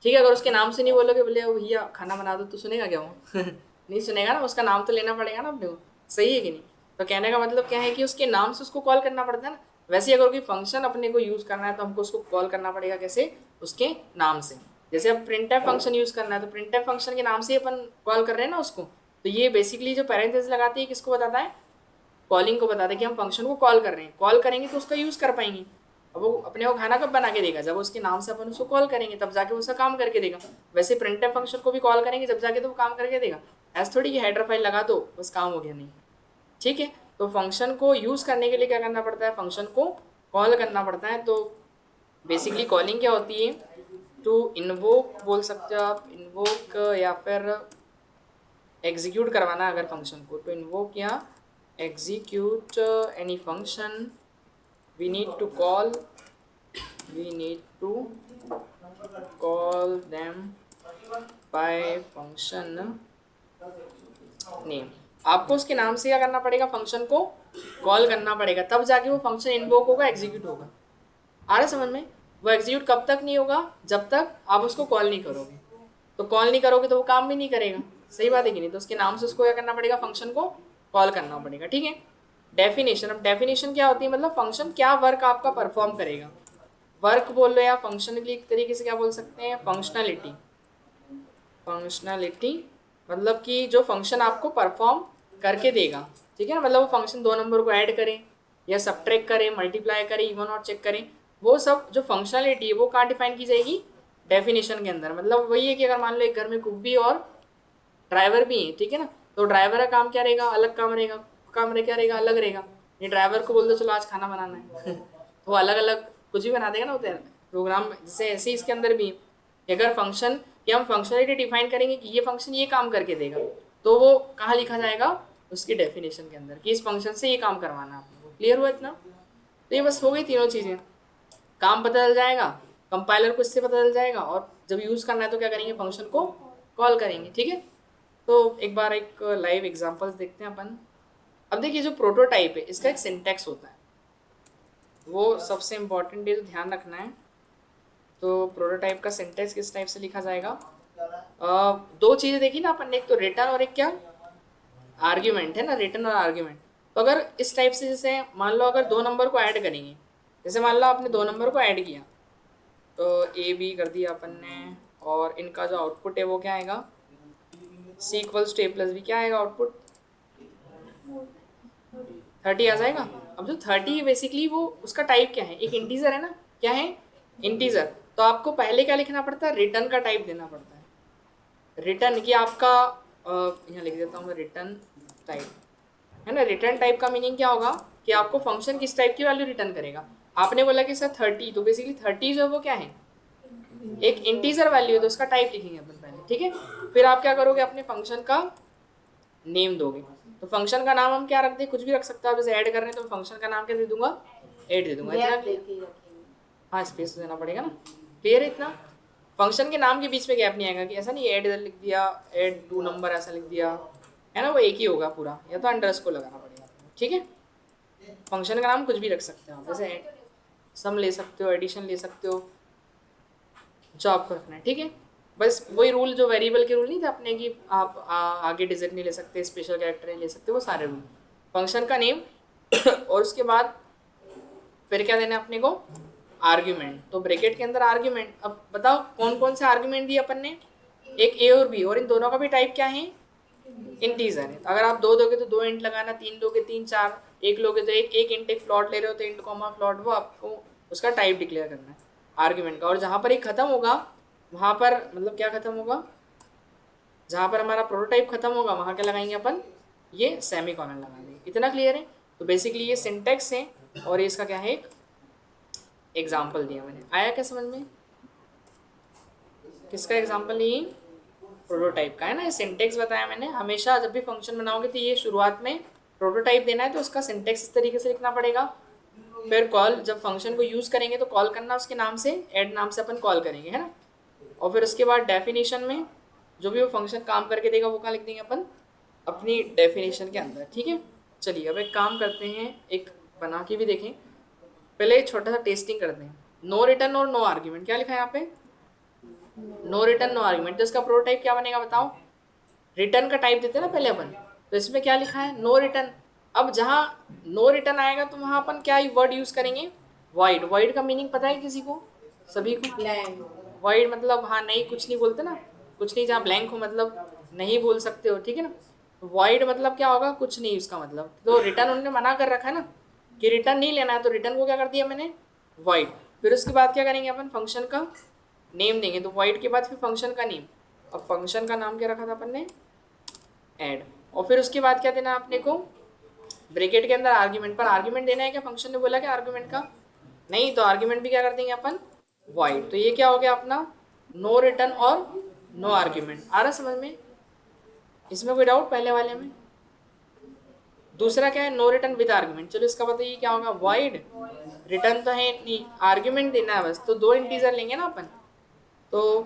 ठीक है। अगर उसके नाम से नहीं बोलोगे, बोले भैया खाना बना दो, तो सुनेगा क्या वो नहीं सुनेगा ना, उसका नाम तो लेना पड़ेगा ना अपने को, सही है कि नहीं। तो कहने का मतलब क्या है कि उसके नाम से उसको कॉल करना पड़ता है ना। वैसे ही अगर कोई फंक्शन अपने को यूज़ करना है तो हमको उसको कॉल करना पड़ेगा, कैसे, उसके नाम से। जैसे अब printf फंक्शन यूज़ करना है तो printf फंक्शन के नाम से ही अपन कॉल कर रहे हैं ना उसको। तो ये बेसिकली जो पैरेंथेसिस लगाती है किसको बताता है, कॉलिंग को बताता है कि हम फंक्शन को कॉल कर रहे हैं, कॉल करेंगे तो उसका यूज़ कर पाएंगे। अब वो अपने को खाना कब बना के देगा, जब उसके नाम से अपन उसको कॉल करेंगे तब जाके वो उसका काम करके देगा। वैसे प्रिंटफ फंक्शन को भी कॉल करेंगे जब जाके तो वो काम करके देगा। ऐसा थोड़ी कि हेडर फाइल लगा दो बस काम हो गया, नहीं। ठीक है, तो फंक्शन को यूज़ करने के लिए क्या करना पड़ता है, फंक्शन को कॉल करना पड़ता है। तो बेसिकली कॉलिंग क्या होती है, टू इन्वोक बोल सकते हो आप, इन्वोक या फिर एग्जीक्यूट करवाना अगर फंक्शन को, टू इन्वोक या execute any function we need to call them by function name। आपको उसके नाम से क्या करना पड़ेगा, फंक्शन को कॉल करना पड़ेगा, तब जाके वो फंक्शन इन्वोक होगा, एग्जीक्यूट होगा। आ रहा समझ में? वो एग्जीक्यूट कब तक नहीं होगा, जब तक आप उसको कॉल नहीं करोगे। तो कॉल नहीं करोगे तो वो काम भी नहीं करेगा, सही बात है कि नहीं? तो उसके नाम से उसको क्या करना पड़ेगा, फंक्शन को कॉल करना पड़ेगा। ठीक है, डेफिनेशन। अब डेफिनेशन क्या होती है, मतलब फंक्शन क्या वर्क आपका परफॉर्म करेगा। वर्क बोल लो या फंक्शन के लिए एक तरीके से क्या बोल सकते हैं, फंक्शनलिटी। फंक्शनलिटी मतलब कि जो फंक्शन आपको परफॉर्म करके देगा। ठीक है ना, मतलब वो फंक्शन 2 नंबर को ऐड करे या सब्ट्रैक्ट करे, मल्टीप्लाई करे, इवन और चेक करे, वो सब जो फंक्शनलिटी है वो कहाँ डिफाइन की जाएगी, डेफिनेशन के अंदर। मतलब वही है कि अगर मान लो एक घर में कुक भी और ड्राइवर भी है, ठीक है ना, तो ड्राइवर का काम क्या रहेगा, अलग काम रहेगा, काम क्या रहेगा, अलग रहेगा। ये ड्राइवर को बोल दो चलो आज खाना बनाना है तो वो अलग अलग कुछ भी बना देगा ना, होता है प्रोग्राम। जैसे ऐसे इसके अंदर भी अगर फंक्शन कि हम फंक्शनलिटी डिफाइन करेंगे कि ये फंक्शन ये काम करके देगा, तो वो कहाँ लिखा जाएगा, उसकी डेफिनेशन के अंदर, कि इस फंक्शन से ये काम करवाना है आपको। क्लियर हुआ इतना? तो ये बस हो गई तीनों चीज़ें, काम पता चल जाएगा, कंपाइलर को इससे पता चल जाएगा, और जब यूज़ करना है तो क्या करेंगे, फंक्शन को कॉल करेंगे। ठीक है, तो एक बार एक लाइव एग्जांपल्स देखते हैं अपन। अब देखिए जो प्रोटोटाइप है इसका एक सिंटैक्स होता है, वो सबसे इम्पॉर्टेंट है, तो ध्यान रखना है। तो प्रोटोटाइप का सिंटैक्स किस टाइप से लिखा जाएगा, 2 चीज़ें देखी ना अपन ने, एक तो रिटर्न और एक क्या, आर्ग्यूमेंट है ना, रिटर्न और आर्ग्यूमेंट। तो अगर इस टाइप से, जैसे मान लो अगर 2 नंबर को ऐड करेंगे, जैसे मान लो आपने 2 नंबर को ऐड किया, तो ए बी कर दिया अपन ने, और इनका जो आउटपुट है वो क्या आएगा, C equals to A plus B, क्या आएगा आउटपुट, 30 आ जाएगा। अब जो 30 बेसिकली वो उसका टाइप क्या है, एक इंटीजर है ना, क्या है, इंटीजर। तो आपको पहले क्या लिखना पड़ता है, रिटर्न का टाइप देना पड़ता है। रिटर्न की आपका यहाँ लिख देता हूँ मैं, रिटर्न टाइप है ना। रिटर्न टाइप का मीनिंग क्या होगा कि आपको फंक्शन किस टाइप की वैल्यू रिटर्न करेगा। आपने बोला कि सर 30, तो बेसिकली 30 जो है वो क्या है, एक इंटीजर वैल्यू है, तो उसका टाइप लिखेंगे अपन पहले। ठीक है, फिर आप क्या करोगे, अपने फंक्शन का नेम दोगे। तो फंक्शन का नाम हम क्या रख दें, कुछ भी रख सकते हो आप, जैसे ऐड कर रहे हैं तो फंक्शन का नाम क्या दे दूंगा, ऐड दे दूंगा। इतना हाँ, स्पेस देना पड़ेगा ना। क्लियर है इतना? फंक्शन के नाम के बीच में गैप नहीं आएगा, कि ऐसा नहीं ऐड इधर लिख दिया, ऐड 2 नंबर ऐसा लिख दिया, है ना, वो एक ही होगा पूरा, या तो अंडरस्कोर लगाना पड़ेगा। ठीक है, फंक्शन का नाम कुछ भी रख सकते हो आप, जैसे ऐड सम ले सकते हो, एडिशन ले सकते हो, जो आपको रखना है। ठीक है, बस वही रूल जो वेरिएबल के रूल नहीं थे अपने, कि आप आगे डिजिट नहीं ले सकते, स्पेशल कैरेक्टर नहीं ले सकते, वो सारे रूल। फंक्शन का नेम और उसके बाद फिर क्या देना है अपने को, आर्ग्यूमेंट। तो ब्रैकेट के अंदर आर्ग्यूमेंट। अब बताओ कौन कौन से आर्ग्यूमेंट दिए अपन ने, एक ए और बी, और इन दोनों का भी टाइप क्या है, इंटीजर है। अगर आप 2 दोगे तो 2 इंट लगाना, 3 दोगे 3, 4, 1 लोगे तो एक इंट, एक फ्लॉट ले रहे हो तो इंट कॉमा फ्लॉट, वो आपको उसका टाइप डिक्लेयर करना है आर्ग्यूमेंट का। और जहाँ पर एक खत्म होगा वहाँ पर, मतलब क्या खत्म होगा, जहाँ पर हमारा प्रोटोटाइप खत्म होगा वहाँ क्या लगाएंगे अपन, ये सेमीकोलन लगा देंगे। इतना क्लियर है? तो बेसिकली ये सिंटैक्स है, और ये इसका क्या है, एक एग्जाम्पल दिया मैंने। आया क्या समझ में? किसका एग्जाम्पल, ये प्रोटोटाइप का है ना, ये सिंटैक्स बताया मैंने। हमेशा जब भी फंक्शन बनाओगे तो ये शुरुआत में प्रोटोटाइप देना है, तो उसका सिंटैक्स इस तरीके से लिखना पड़ेगा। फिर कॉल, जब फंक्शन को यूज़ करेंगे तो कॉल करना उसके नाम से, ऐड नाम से अपन कॉल करेंगे, है ना। और फिर उसके बाद डेफिनेशन में जो भी वो फंक्शन काम करके देगा वो कहाँ लिख देंगे अपन, अपनी डेफिनेशन के अंदर। ठीक है, चलिए अब एक काम करते हैं, एक बना के भी देखें। पहले छोटा सा टेस्टिंग करते हैं। नो रिटर्न और नो आर्ग्यूमेंट, क्या लिखा है यहाँ पे, नो रिटर्न नो आर्ग्यूमेंट। तो इसका प्रोटोटाइप क्या बनेगा बताओ, रिटर्न का टाइप देते हैं ना पहले अपन, तो इसमें क्या लिखा है, नो रिटर्न। अब जहाँ नो रिटर्न आएगा तो वहाँ अपन क्या वर्ड यूज़ करेंगे, वाइड। वाइड का मीनिंग पता है किसी को, सभी को? वाइड मतलब हाँ नहीं, कुछ नहीं बोलते ना, कुछ नहीं, जहाँ ब्लैंक हो मतलब नहीं बोल सकते हो। ठीक है ना, वॉइड मतलब क्या होगा, कुछ नहीं उसका मतलब। तो रिटर्न उन्होंने मना कर रखा है ना कि रिटर्न नहीं लेना है, तो रिटर्न को क्या कर दिया मैंने, वॉइड। फिर उसके बाद क्या करेंगे अपन, फंक्शन का नेम देंगे, तो वॉइड के बाद फिर फंक्शन का नेम। अब फंक्शन का नाम क्या रखा था अपन ने, ऐड। और फिर उसके बाद क्या देना अपने को, ब्रैकेट के अंदर आर्ग्यूमेंट। पर आर्ग्यूमेंट देना है क्या, फंक्शन ने बोला क्या आर्ग्यूमेंट का, नहीं, तो आर्ग्यूमेंट भी क्या कर देंगे अपन, वॉइड। तो ये क्या हो गया अपना, नो रिटर्न और नो आर्ग्यूमेंट। आ रहा समझ में, इसमें कोई डाउट पहले वाले में। दूसरा क्या है, नो रिटर्न विद आर्ग्यूमेंट। चलो इसका बताइए क्या होगा, वॉइड। रिटर्न तो है नहीं, आर्ग्यूमेंट देना है बस, तो दो इंटीजर लेंगे ना अपन। तो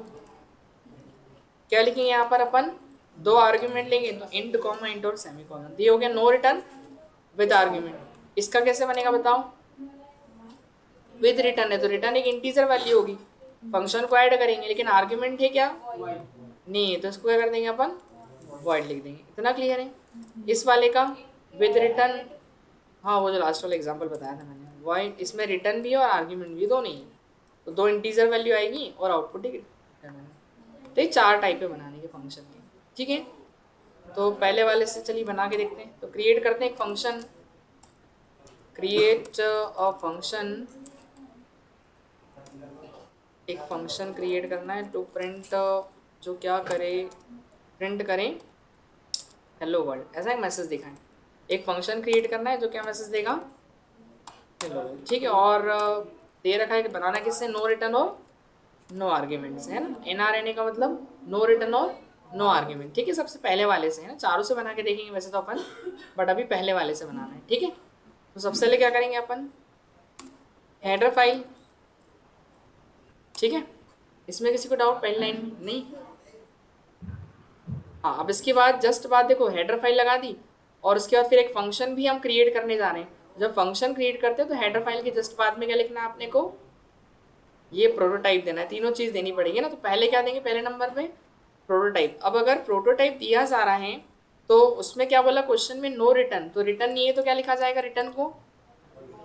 क्या लिखेंगे यहाँ पर अपन, दो आर्ग्यूमेंट लेंगे, तो इंट कॉमा इंट और सेमी कॉलन। ये हो गया नो रिटर्न विद आर्ग्यूमेंट। इसका कैसे बनेगा बताओ, विद रिटर्न है तो रिटर्न एक इंटीजर वैल्यू होगी, फंक्शन को ऐड करेंगे, लेकिन आर्ग्यूमेंट है क्या, नहीं है, तो इसको क्या कर देंगे अपन, वॉइड लिख देंगे। इतना क्लियर है। इस वाले का विद रिटर्न, हाँ वो जो लास्ट वाला एग्जांपल बताया था मैंने, वॉइड, इसमें रिटर्न भी है और आर्ग्यूमेंट भी, दो नहीं है, तो दो इंटीजर वैल्यू आएगी और आउटपुट एक रिटर्न है। तो ये चार टाइप है बनाने के फंक्शन के, ठीक है। तो पहले वाले से चलिए बना के देखते हैं। तो क्रिएट करते हैं एक फंक्शन, क्रिएट अ फंक्शन, एक फंक्शन क्रिएट करना है टू प्रिंट, जो क्या करे, प्रिंट करें हेलो वर्ल्ड, ऐसा एक मैसेज दिखाएं। एक फंक्शन क्रिएट करना है जो क्या मैसेज देगा, हेलो वर्ल्ड, ठीक है। और दे रखा है कि बनाना किससे, नो रिटर्न और नो आर्ग्यूमेंट्स, है ना। NRNA का मतलब नो रिटर्न और नो आर्ग्यूमेंट, ठीक है। सबसे पहले वाले से है ना, चारों से बना के देखेंगे वैसे तो अपन, बट अभी पहले वाले से बनाना है, ठीक है। तो सबसे पहले क्या करेंगे अपन, हेडर फाइल, ठीक है। इसमें किसी को डाउट पहली लाइन में नहीं, हाँ। अब इसके बाद जस्ट बात देखो, हेडर फाइल लगा दी और उसके बाद फिर एक फंक्शन भी हम क्रिएट करने जा रहे हैं। जब फंक्शन क्रिएट करते हैं तो हेडर फाइल के जस्ट बाद में क्या लिखना है आपने को, ये प्रोटोटाइप देना है। तीनों चीज़ देनी पड़ेगी ना, तो पहले क्या देंगे, पहले नंबर पे प्रोटोटाइप। अब अगर प्रोटोटाइप दिया जा रहा है तो उसमें क्या बोला क्वेश्चन में, नो रिटर्न, तो रिटर्न नहीं है तो क्या लिखा जाएगा, रिटर्न को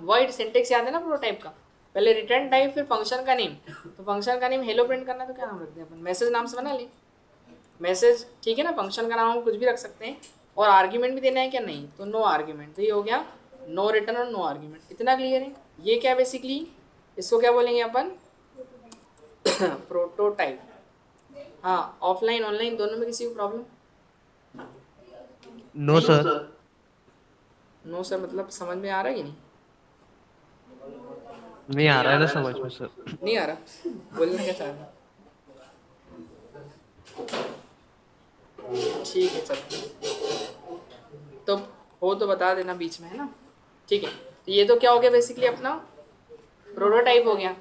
वॉइड। सिंटेक्स याद है ना प्रोटोटाइप का, पहले रिटर्न टाइप फिर फंक्शन का नेम। तो फंक्शन का नेम हेलो प्रिंट करना है तो क्या नाम रखते हैं अपन, मैसेज नाम से बना लें, मैसेज, ठीक है ना। फंक्शन का नाम हम कुछ भी रख सकते हैं। और आर्ग्यूमेंट भी देना है क्या, नहीं, तो नो आर्ग्यूमेंट। तो ये हो गया नो रिटर्न और नो आर्ग्यूमेंट। इतना क्लियर है। ये क्या बेसिकली, इसको क्या बोलेंगे अपन प्रोटोटाइप। हाँ, ऑफलाइन ऑनलाइन दोनों में किसी को problem, no sir. No sir मतलब समझ में आ रहा है कि नहीं, नहीं आ रहा है ना समझ में सर। नहीं आ रहा, बोलना क्या चाह रहा है? ठीक है चलो, तो हो तो बता देना बीच में, है ना, ठीक है। तो ये तो क्या हो गया बेसिकली अपना प्रोटोटाइप हो गया।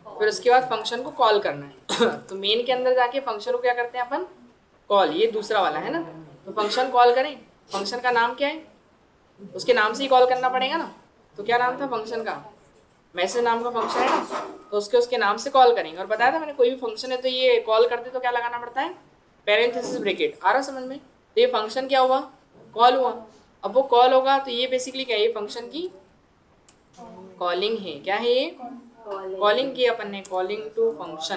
फिर उसके बाद फंक्शन को कॉल करना है तो मेन के अंदर जाके फंक्शन को क्या करते हैं अपन, कॉल। ये दूसरा वाला है ना, तो फंक्शन कॉल करें। फंक्शन का नाम क्या है, उसके नाम से ही कॉल करना पड़ेगा ना। तो क्या नाम था फंक्शन का, मैसेज नाम का फंक्शन है ना, तो उसके नाम से कॉल करेंगे। और बताया था मैंने, कोई भी फंक्शन है तो ये कॉल करते तो क्या लगाना पड़ता है, पैरेंथेसिस ब्रैकेट। आ रहा समझ में। तो ये फंक्शन क्या हुआ, कॉल हुआ। अब वो कॉल होगा तो ये बेसिकली क्या है, ये फंक्शन की कॉलिंग है। क्या है ये, कॉलिंग की अपन ने, कॉलिंग टू फंक्शन,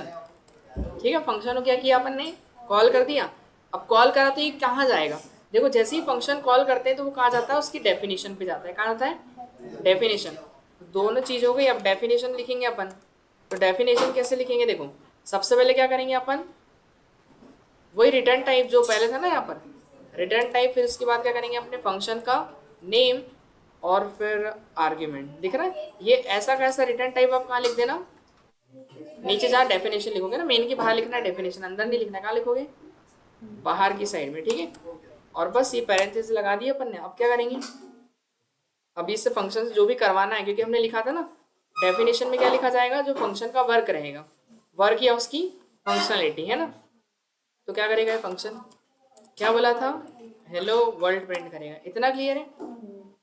ठीक है। फंक्शन को क्या किया अपन ने, कॉल कर दिया। अब कॉल करा तो ये कहाँ जाएगा, देखो जैसे ही फंक्शन कॉल करते हैं तो वो कहाँ जाता है, उसकी डेफिनेशन पे जाता है। कहाँ जाता है, डेफिनेशन। दोनों चीज़ हो गई। अब डेफिनेशन लिखेंगे अपन, तो डेफिनेशन कैसे लिखेंगे, देखो सबसे पहले क्या करेंगे अपन, वही रिटर्न टाइप जो पहले था ना यहाँ पर, रिटर्न टाइप। फिर उसके बाद क्या करेंगे, अपने फंक्शन का नेम और फिर आर्ग्यूमेंट। दिख रहा है, ये ऐसा कैसा रिटर्न टाइप आप कहाँ लिख देना, नीचे जहाँ डेफिनेशन लिखोगे ना, मेन के बाहर लिखना है डेफिनेशन, अंदर नहीं लिखना। कहाँ लिखोगे, बाहर की साइड में, ठीक है। और बस ये पैरेंथेसिस लगा दिए अपन ने। अब क्या करेंगे, अभी इससे फंक्शन से जो भी करवाना है, क्योंकि हमने लिखा था ना डेफिनेशन में क्या लिखा जाएगा, जो फंक्शन का वर्क रहेगा, वर्क या उसकी फंक्शनलिटी, है ना। तो क्या करेगा ये फंक्शन, क्या बोला था, हेलो वर्ल्ड प्रिंट करेगा। इतना क्लियर है।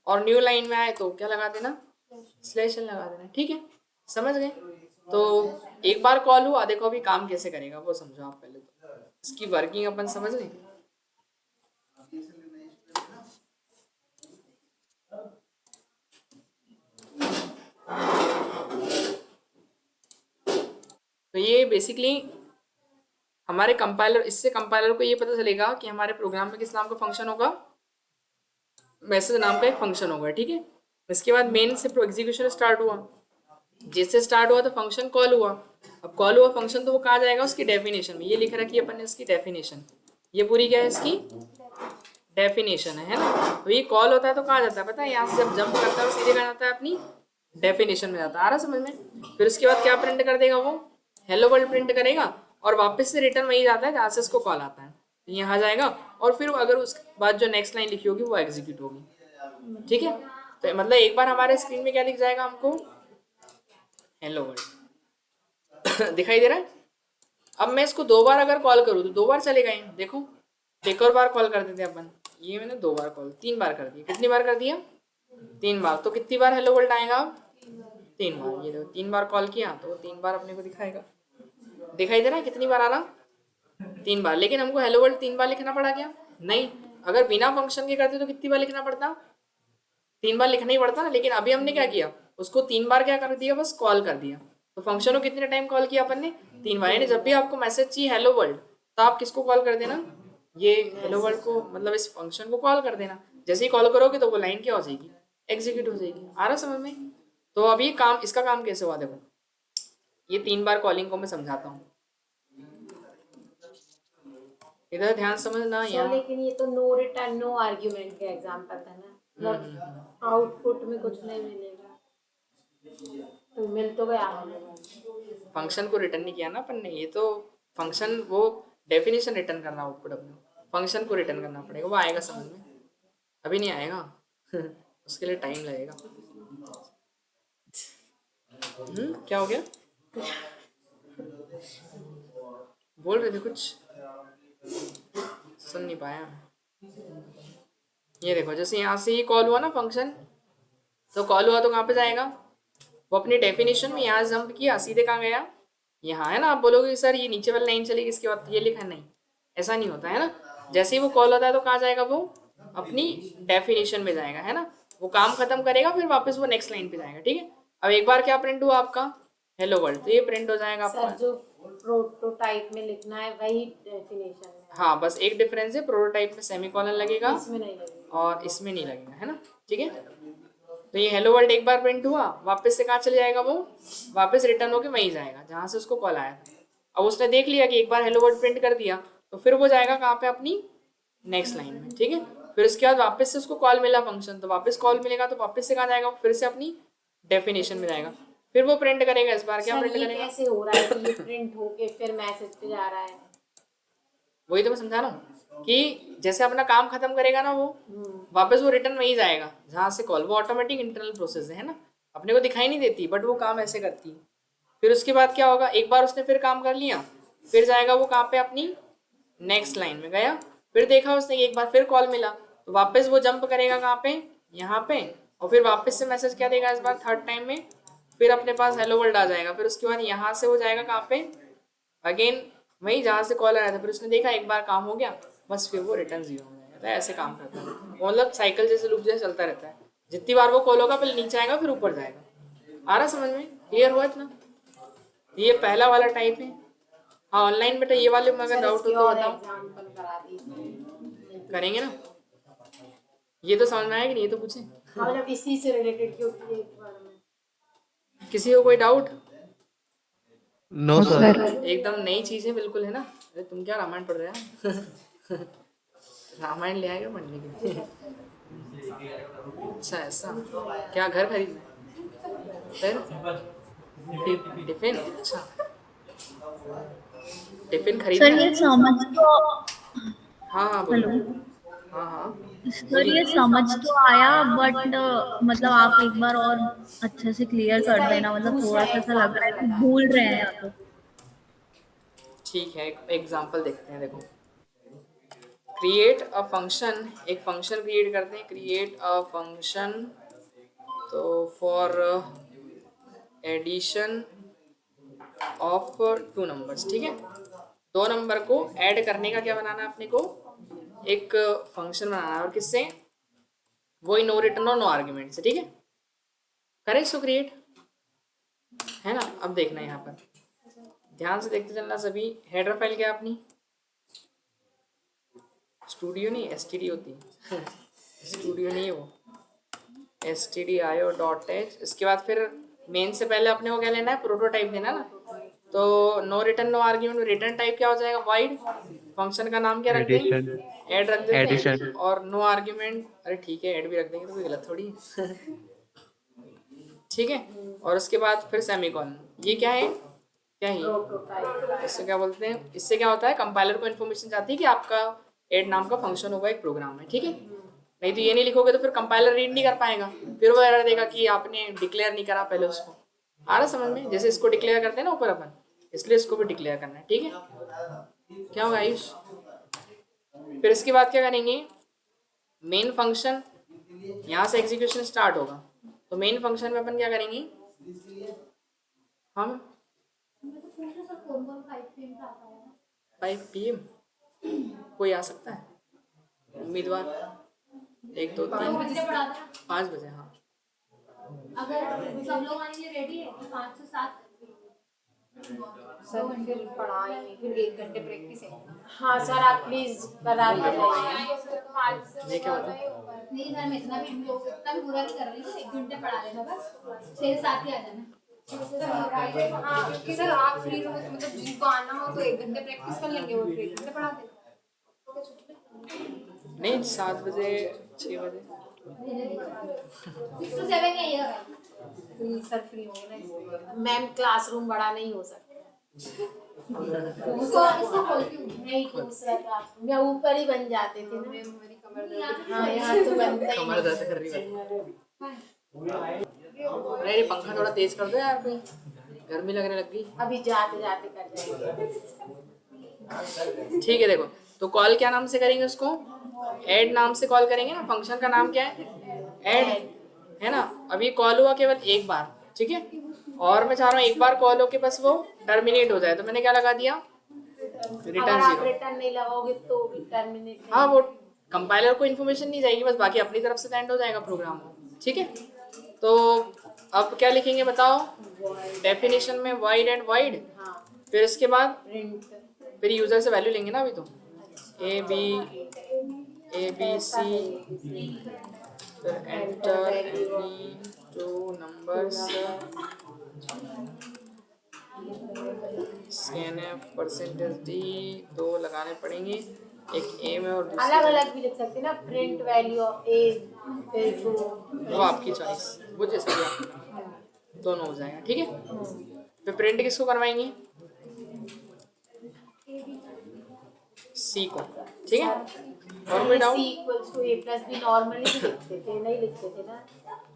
और न्यू लाइन में आए तो क्या लगा देना, स्लैश लगा देना, ठीक है, समझ गए। तो एक बार कॉल हुआ, देखो अभी काम कैसे करेगा वो समझो आप पहले, तो इसकी वर्किंग अपन समझ लें। तो ये बेसिकली हमारे कंपाइलर, इससे कंपाइलर को ये पता चलेगा कि हमारे प्रोग्राम में किस नाम का फंक्शन होगा, मैसेज नाम का एक फंक्शन होगा, ठीक है। इसके बाद मेन से एग्जीक्यूशन स्टार्ट हुआ, जैसे स्टार्ट हुआ तो फंक्शन कॉल हुआ। अब कॉल हुआ फंक्शन तो वो कहाँ जाएगा, उसकी डेफिनेशन में। ये लिख रखी है अपन ने इसकी डेफिनेशन, ये पूरी क्या है इसकी डेफिनेशन है ना। तो ये कॉल होता है तो कहाँ जाता है पता है, यहाँ से जब जंप करता है सीधे कहाँ जाता है, अपनी डेफिनेशन में जाता है। आ रहा समझ में। फिर उसके बाद क्या प्रिंट कर देगा वो, हेलो वर्ल्ड प्रिंट करेगा और वापस से रिटर्न वही जाता है जहाँ से उसको कॉल आता है, तो यहाँ जाएगा। और फिर अगर उसके बाद जो नेक्स्ट लाइन लिखी होगी वो एग्जीक्यूट होगी, ठीक है। तो मतलब एक बार हमारे स्क्रीन में क्या दिख जाएगा हमको, हेलो वर्ल्ड दिखाई दे रहा है। अब मैं इसको 2 बार अगर कॉल करूँ तो 2 बार चलेगा ये, देखो। एक और बार कॉल कर देते हैं अपन, ये मैंने 2 बार कॉल, 3 बार कर दिया। कितनी बार कर दिया, 3 बार। तो कितनी बार हेलो वर्ल्ड आएगा, 3 बार। ये देखो 3 बार कॉल किया तो वो 3 बार अपने को दिखाएगा। दिखाई दे रहा है कितनी बार आ रहा, 3 बार। लेकिन हमको हेलो वर्ल्ड 3 बार लिखना पड़ा क्या, नहीं। अगर बिना फंक्शन के करते तो कितनी बार लिखना पड़ता, 3 बार लिखना ही पड़ता ना। लेकिन अभी हमने क्या किया, उसको 3 बार क्या कर दिया, बस कॉल कर दिया। तो फंक्शन को कितने टाइम कॉल किया अपन ने, 3 बार। यानी जब भी आपको मैसेज चाहिए हेलो वर्ल्ड तो आप किसको कॉल कर देना, ये हेलो वर्ल्ड को, मतलब इस फंक्शन को कॉल कर देना। जैसे ही कॉल करोगे तो वो लाइन क्या हो जाएगी, एग्जीक्यूट हो जाएगी। आ रहा समझ में। तो अभी काम, इसका काम कैसे हुआ देखो, ये 3 बार कॉलिंग को मैं समझाता हूँ, इधर ध्यान समझना सर यहाँ। लेकिन ये तो नो रिटर्न नो आर्ग्यूमेंट का एग्जांपल था ना, मतलब आउटपुट में कुछ नहीं मिलेगा, तो मिल तो गया हमें। फंक्शन को रिटर्न नहीं किया ना अपन ने, ये तो फंक्शन वो डेफिनेशन रिटर्न करना, आउटपुट अपने फंक्शन को रिटर्न करना पड़ेगा, वो आएगा समझ में। अभी नहीं आएगा उसके लिए टाइम लगेगा। क्या हो गया, बोल रहे थे कुछ, सुन नहीं पाया। ये देखो जैसे यहाँ से ही कॉल हुआ ना फंक्शन, तो कॉल हुआ तो कहाँ पे जाएगा, वो अपनी डेफिनेशन में यहाँ जंप किया, सीधे कहाँ गया, यहाँ है ना। आप बोलोगे सर ये नीचे वाली लाइन चलेगी इसके बाद ये लिखा, नहीं ऐसा नहीं होता है ना। जैसे ही वो कॉल होता है तो कहाँ जाएगा, वो अपनी डेफिनेशन में जाएगा, है ना। वो काम खत्म करेगा फिर वापस वो नेक्स्ट लाइन पे जाएगा, ठीक है। अब एक बार क्या प्रिंट हुआ आपका, हेलो वर्ल्ड, तो ये प्रिंट हो जाएगा आपका। सर जो प्रोटोटाइप में लिखना है वही डेफिनेशन में, हाँ बस एक डिफरेंस है, प्रोटोटाइप में सेमीकोलन लगेगा इसमें नहीं लगेगा। और इसमें नहीं लगेगा, है ना, ठीक है। तो ये हेलो वर्ल्ड एक बार प्रिंट हुआ, वापस से कहाँ चले जाएगा वो, वापस रिटर्न होके वहीं जाएगा जहाँ से उसको कॉल आया था। अब उसने देख लिया कि एक बार हेलो वर्ल्ड प्रिंट कर दिया, तो फिर वो जाएगा कहाँ पे, अपनी नेक्स्ट लाइन में, ठीक है। फिर उसके बाद वापस से उसको कॉल मिला फंक्शन, तो वापस कॉल मिलेगा तो वापस से कहाँ जाएगा, फिर से अपनी डेफिनेशन में जाएगा। फिर वो प्रिंट करेगा, इस बार क्या सर प्रिंट ये करेगा, कैसे हो रहा है कि ये प्रिंट होके फिर मैसेज पे जा रहा है। वही तो मैं समझा रहा हूँ कि जैसे अपना काम खत्म करेगा ना वो, वापस वो रिटर्न वही जाएगा जहाँ से कॉल, वो ऑटोमेटिक इंटरनल प्रोसेस है ना, अपने को दिखाई नहीं देती बट वो काम ऐसे करती है। फिर उसके बाद क्या होगा, एक बार उसने फिर काम कर लिया, फिर जाएगा वो कहाँ पे, अपनी नेक्स्ट लाइन में गया। फिर देखा उसने एक बार फिर कॉल मिला, तो वापस वो जंप करेगा कहाँ पे, यहाँ पे, और फिर वापस से मैसेज क्या देगा इस बार थर्ड टाइम में, फिर अपने पास हेलो वर्ल्ड आ जाएगा। फिर उसके बाद यहाँ से वो जाएगा कहाँ पे, अगेन वही जहाँ से कॉल आया था। फिर उसने देखा एक बार काम हो गया, बस फिर वो रिटर्न 0 हो जाएगा। तो ऐसे काम करता है, मतलब साइकिल जैसे लूप जैसे चलता रहता है। जितनी बार वो कॉल होगा पहले नीचे आएगा फिर ऊपर जाएगा। आ रहा समझ में, क्लियर हुआ इतना। ये पहला वाला टाइप है। हाँ ऑनलाइन बेटा ये वाले में अगर डाउट हो तो बताओ, एग्जांपल करा दीजिए। करेंगे ना। ये तो समझ में आया कि नहीं, ये तो पूछे हाँ मतलब इसी से रिलेटेड क्योंकि एक बार में किसी को कोई डाउट। No sir. एकदम नई चीज है बिल्कुल, है ना। अरे तुम क्या रामायण पढ़ रहे हो रामायण ले आएगा पढ़ने के लिए अच्छा ऐसा, क्या घर खरीदना है, फिर टिफिन, अच्छा टिफिन खरीदना सर है। ये समझ तो, हाँ हाँ हेलो बोलिए, हाँ हाँ सर ये बोलिए। समझ तो आया, बट मतलब आप एक बार और अच्छे से क्लियर कर इसका देना, एक मतलब दूसरा थोड़ा सा ऐसा लग रहा एग्जांपल है कि बता भूल रहे हैं दीजिए। या तो। ठीक है एक एग्जांपल देखते हैं, देखो क्रिएट अ फंक्शन, एक फंक्शन क्रिएट करते हैं, क्रिएट अ फंक्शन तो फॉर एडिशन ऑफ 2 नंबर्स, ठीक है। 2 नंबर को ऐड करने का क्या बनाना है अपने को, एक फंक्शन बनाना है, और किससे, वही नो रिटर्न और नो आर्ग्यूमेंट से, ठीक है। करें इसको क्रिएट, है ना। अब देखना यहाँ पर ध्यान से देखते चलना सभी। हेडर फाइल क्या है अपनी, स्टूडियो नहीं एसटीडी होती है स्टूडियो नहीं वो stdio.h। इसके बाद फिर मेन से पहले अपने को क्या लेना है, प्रोटोटाइप देना ना। तो no return no argument, return type क्या हो जाएगा, वाइड। फंक्शन का नाम क्या रख दें, एडिशन ऐड रख देते हैं। एडिशन और नो आर्ग्यूमेंट, अरे ठीक है ऐड भी रख देंगे तो कोई गलत थोड़ी है। ठीक है। और उसके बाद फिर सेमीकोलन। ये क्या है, क्या है प्रोटोटाइप। इससे क्या बोलते हैं, इससे क्या होता है, कंपाइलर को इन्फॉर्मेशन जाती है कि आपका ऐड नाम का फंक्शन होगा एक प्रोग्राम में। ठीक है। नहीं तो ये नहीं लिखोगे तो फिर कंपाइलर रीड नहीं कर पाएगा, फिर वो एरर देगा कि आपने डिक्लेयर नहीं करा पहले उसको। आ रहा समझ में, जैसे इसको डिक्लेयर करते हैं ना ऊपर अपन, इसलिए इसको भी डिक्लेयर करना है। ठीक है। क्या होगा आयुष, फिर इसके बाद क्या करेंगे, मेन फंक्शन, यहाँ से एग्जीक्यूशन स्टार्ट होगा। तो मेन फंक्शन में अपन क्या करेंगे, हम 5 PM कोई आ सकता है उम्मीदवार, 1 2 3 5 बजे। हाँ अगर सब लोग आने के लिए रेडी है तो 5 से 7 सर फिर पढ़ाएंगे, फिर 1 घंटे प्रैक्टिस है। हाँ सर आप प्लीज करा दीजिए। ये क्या होता है, नहीं सर मैं इतना भी बुरा नहीं कर रही हूँ, 1 घंटे पढ़ा लेना बस, 6 से 7 ही आ जाना। हाँ सर आप फ्री रहो तो मतलब जिनको आना हो तो 1 घंटे प्रैक्टिस कर लेंगे, वो फिर 1 घंटे पढ़ा देना। नहीं 7 बजे 6 बजे 6 to 7 ही आइएगा। फ्री सर फ्री होंगे ना मैम, क्लासरूम बड़ा नहीं हो सकता। इसको बोलती हूँ नहीं दूसरा क्लासरूम या ऊपर ही बन जाते थे ना। मेरी कमर दर्द। हाँ यहाँ तो बनता ही कमर दर्द कर रही है। अरे ये पंखा थोड़ा तेज कर दो यार, कोई गर्मी लगने लग गई। अभी जाते जाते कर जाएंगे। ठीक है देखो, तो कॉल क्या नाम से करेंगे उसको, ऐड नाम से कॉल करेंगे ना। फंक्शन का नाम क्या है, ऐड है ना। अभी कॉल हुआ केवल एक बार, ठीक है। और मैं चाह रहा हूँ एक बार कॉल हो के बस वो टर्मिनेट हो जाए, तो मैंने क्या लगा दिया, अगर रिटर्न आप 0। रिटर्न नहीं लगाओगे तो भी टर्मिनेट। हाँ वो कंपाइलर को इन्फॉर्मेशन नहीं जाएगी, बस बाकी अपनी तरफ से एंड हो जाएगा प्रोग्राम। ठीक है। तो अब क्या लिखेंगे बताओ, डेफिनेशन में वाइड एंड वाइड, हाँ फिर इसके बाद प्रिंट। फिर यूजर से वैल्यू लेंगे ना अभी तो, ए बी सी, फिर enter any 2 numbers, scanf %d 2 लगाने पड़ेंगे, एक ए में और अलग दूसरे अलग भी लिख सकते हैं ना, प्रिंट वैल्यू ऑफ ए फिर टू। वो आपकी चॉइस, वो जैसे भी आप दोनों हो जाएगा। ठीक है। फिर प्रिंट किसको करवाएंगे, सी को। ठीक है। और कोई doubt, C equals to A plus B normally भी लिखते थे, नहीं लिखते थे ना।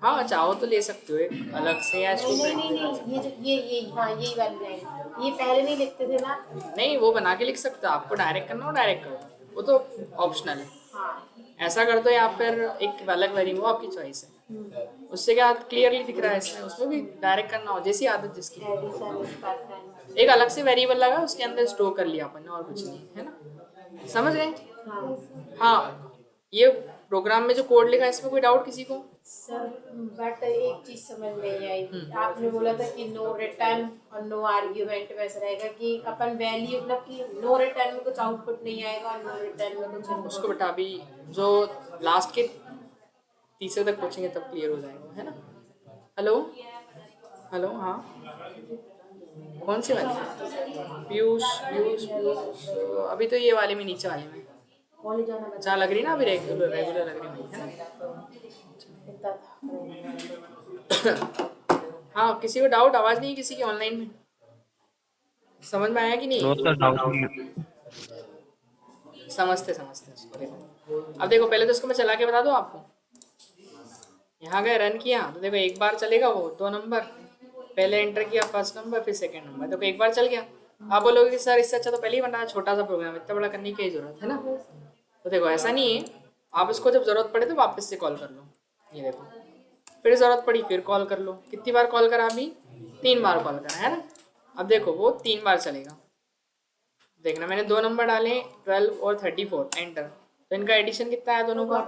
हाँ चाहो तो ले सकते हो एक अलग से, या इसको नहीं print नहीं नहीं ये जो ये हाँ यही वाली लाइन, ये पहले नहीं लिखते थे ना। नहीं वो बना के लिख सकते हो, आपको डायरेक्ट करना हो डायरेक्ट करो, वो तो ऑप्शनल है। हाँ ऐसा कर दो या फिर एक अलग वेरिएबल, वो आपकी चॉइस है। उससे क्या क्लियरली दिख रहा है इसमें, उसमें भी डायरेक्ट करना हो जैसी आदत जिसकी। एडिशन इस परसेंट। एक अलग से वेरिएबल लगा, उसके अंदर स्टोर कर लिया अपन ने, और कुछ नहीं है ना, समझ गए। हाँ हाँ ये प्रोग्राम में जो कोड लिखा है इसमें कोई डाउट किसी को, सर बट एक चीज समझ में नहीं आई। आपने बोला था कि नो रिटर्न और नो आर्ग्यूमेंट में ऐसा रहेगा कि अपन वैल्यू मतलब कि नो रिटर्न में कुछ आउटपुट नहीं आएगा और नो रिटर्न में कुछ input। उसको बेटा अभी जो लास्ट के तीसरे तक पहुंचेंगे तब क्लियर हो जाएगा, है ना। हेलो हेलो, हाँ कौन सी वाली, पीयूष पीयूष पीयूष, अभी तो ये वाले में, नीचे वाले में कॉलेज जाना बचा जहाँ लग रही ना अभी, रेगुलर रेगुलर लग रही है ना। इतना था। हाँ किसी को डाउट, आवाज नहीं है किसी की ऑनलाइन में, समझ में आया कि नहीं। नो सर डाउट नहीं। समझते समझते उसको। देखो अब देखो, पहले तो उसको मैं चला के बता दूं आपको। यहाँ गए रन किया तो देखो एक बार चलेगा वो 2 नंबर, पहले एंटर किया फर्स्ट नंबर फिर सेकंड नंबर, देखो एक बार चल गया। आप बोलोगे कि सर इससे अच्छा तो पहले ही बनाया, छोटा सा प्रोग्राम, इतना बड़ा करने की जरूरत है ना। तो देखो ऐसा नहीं है, आप इसको जब जरूरत पड़े तो वापस से कॉल कर लो। ये देखो फिर जरूरत पड़ी फिर कॉल कर लो। कितनी बार कॉल करा अभी, 3 बार कॉल करा है ना। अब देखो वो 3 बार चलेगा। देखना मैंने 2 नंबर डाले 12 और 34, एंटर, तो इनका एडिशन कितना है दोनों का,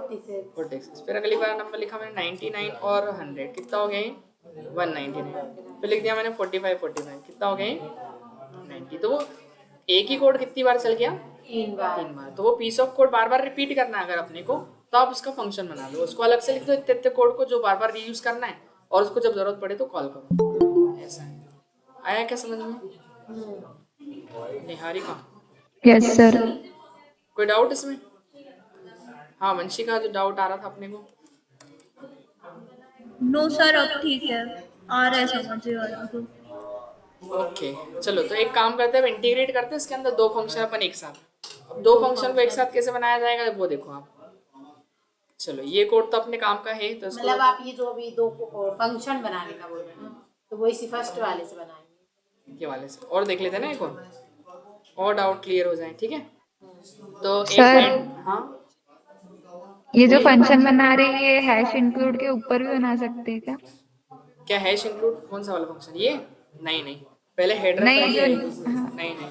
46। फिर अगली बार नंबर लिखा मैंने 99 और 100, कितना हो गया 199। फिर लिख दिया मैंने 45 कितना हो गया 90। तो वो एक ही कोड कितनी बार चल गया, 3 बार। 3 बार। तो वो पीस ऑफ कोड बार बार रिपीट करना है अगर अपने को, तो आप उसका फंक्शन बना लो, उसको अलग से लिख दो इतने इतने कोड को जो बार बार रीयूज करना है, और उसको जब जरूरत पड़े तो कॉल करो, ऐसा है। आया क्या समझ में? Niharika, yes sir. कोई डाउट इसमें? हाँ वंशिका, जो डाउट आ रहा था अपने को। नो सर, अब ठीक है, आ रहा है समझ वाला तो। ओके चलो, तो एक काम करते हैं, इंटीग्रेट करते हैं इसके अंदर दो फंक्शन अपन एक साथ। अब दो फंक्शन को एक साथ कैसे बनाया जाएगा वो देखो आप। चलो ये कोड तो अपने काम का है, तो मतलब आप ये जो अभी दो फंक्शन बनाने का बोल रहे हैं ना, तो वो इसी फर्स्ट वाले से बनाएंगे। के वाले से और देख लेते हैं ना एक और डाउट क्लियर हो जाए, ठीक है? तो एक सर। हाँ, ये जो फंक्शन बना रहे हैं ये हैश इंक्लूड के ऊपर भी बना सकते हैं क्या? क्या हैश इंक्लूड? कौन सा वाला फंक्शन? ये नहीं नहीं, पहले हेडर नहीं, फाइल जो- नहीं हाँ। नहीं नहीं,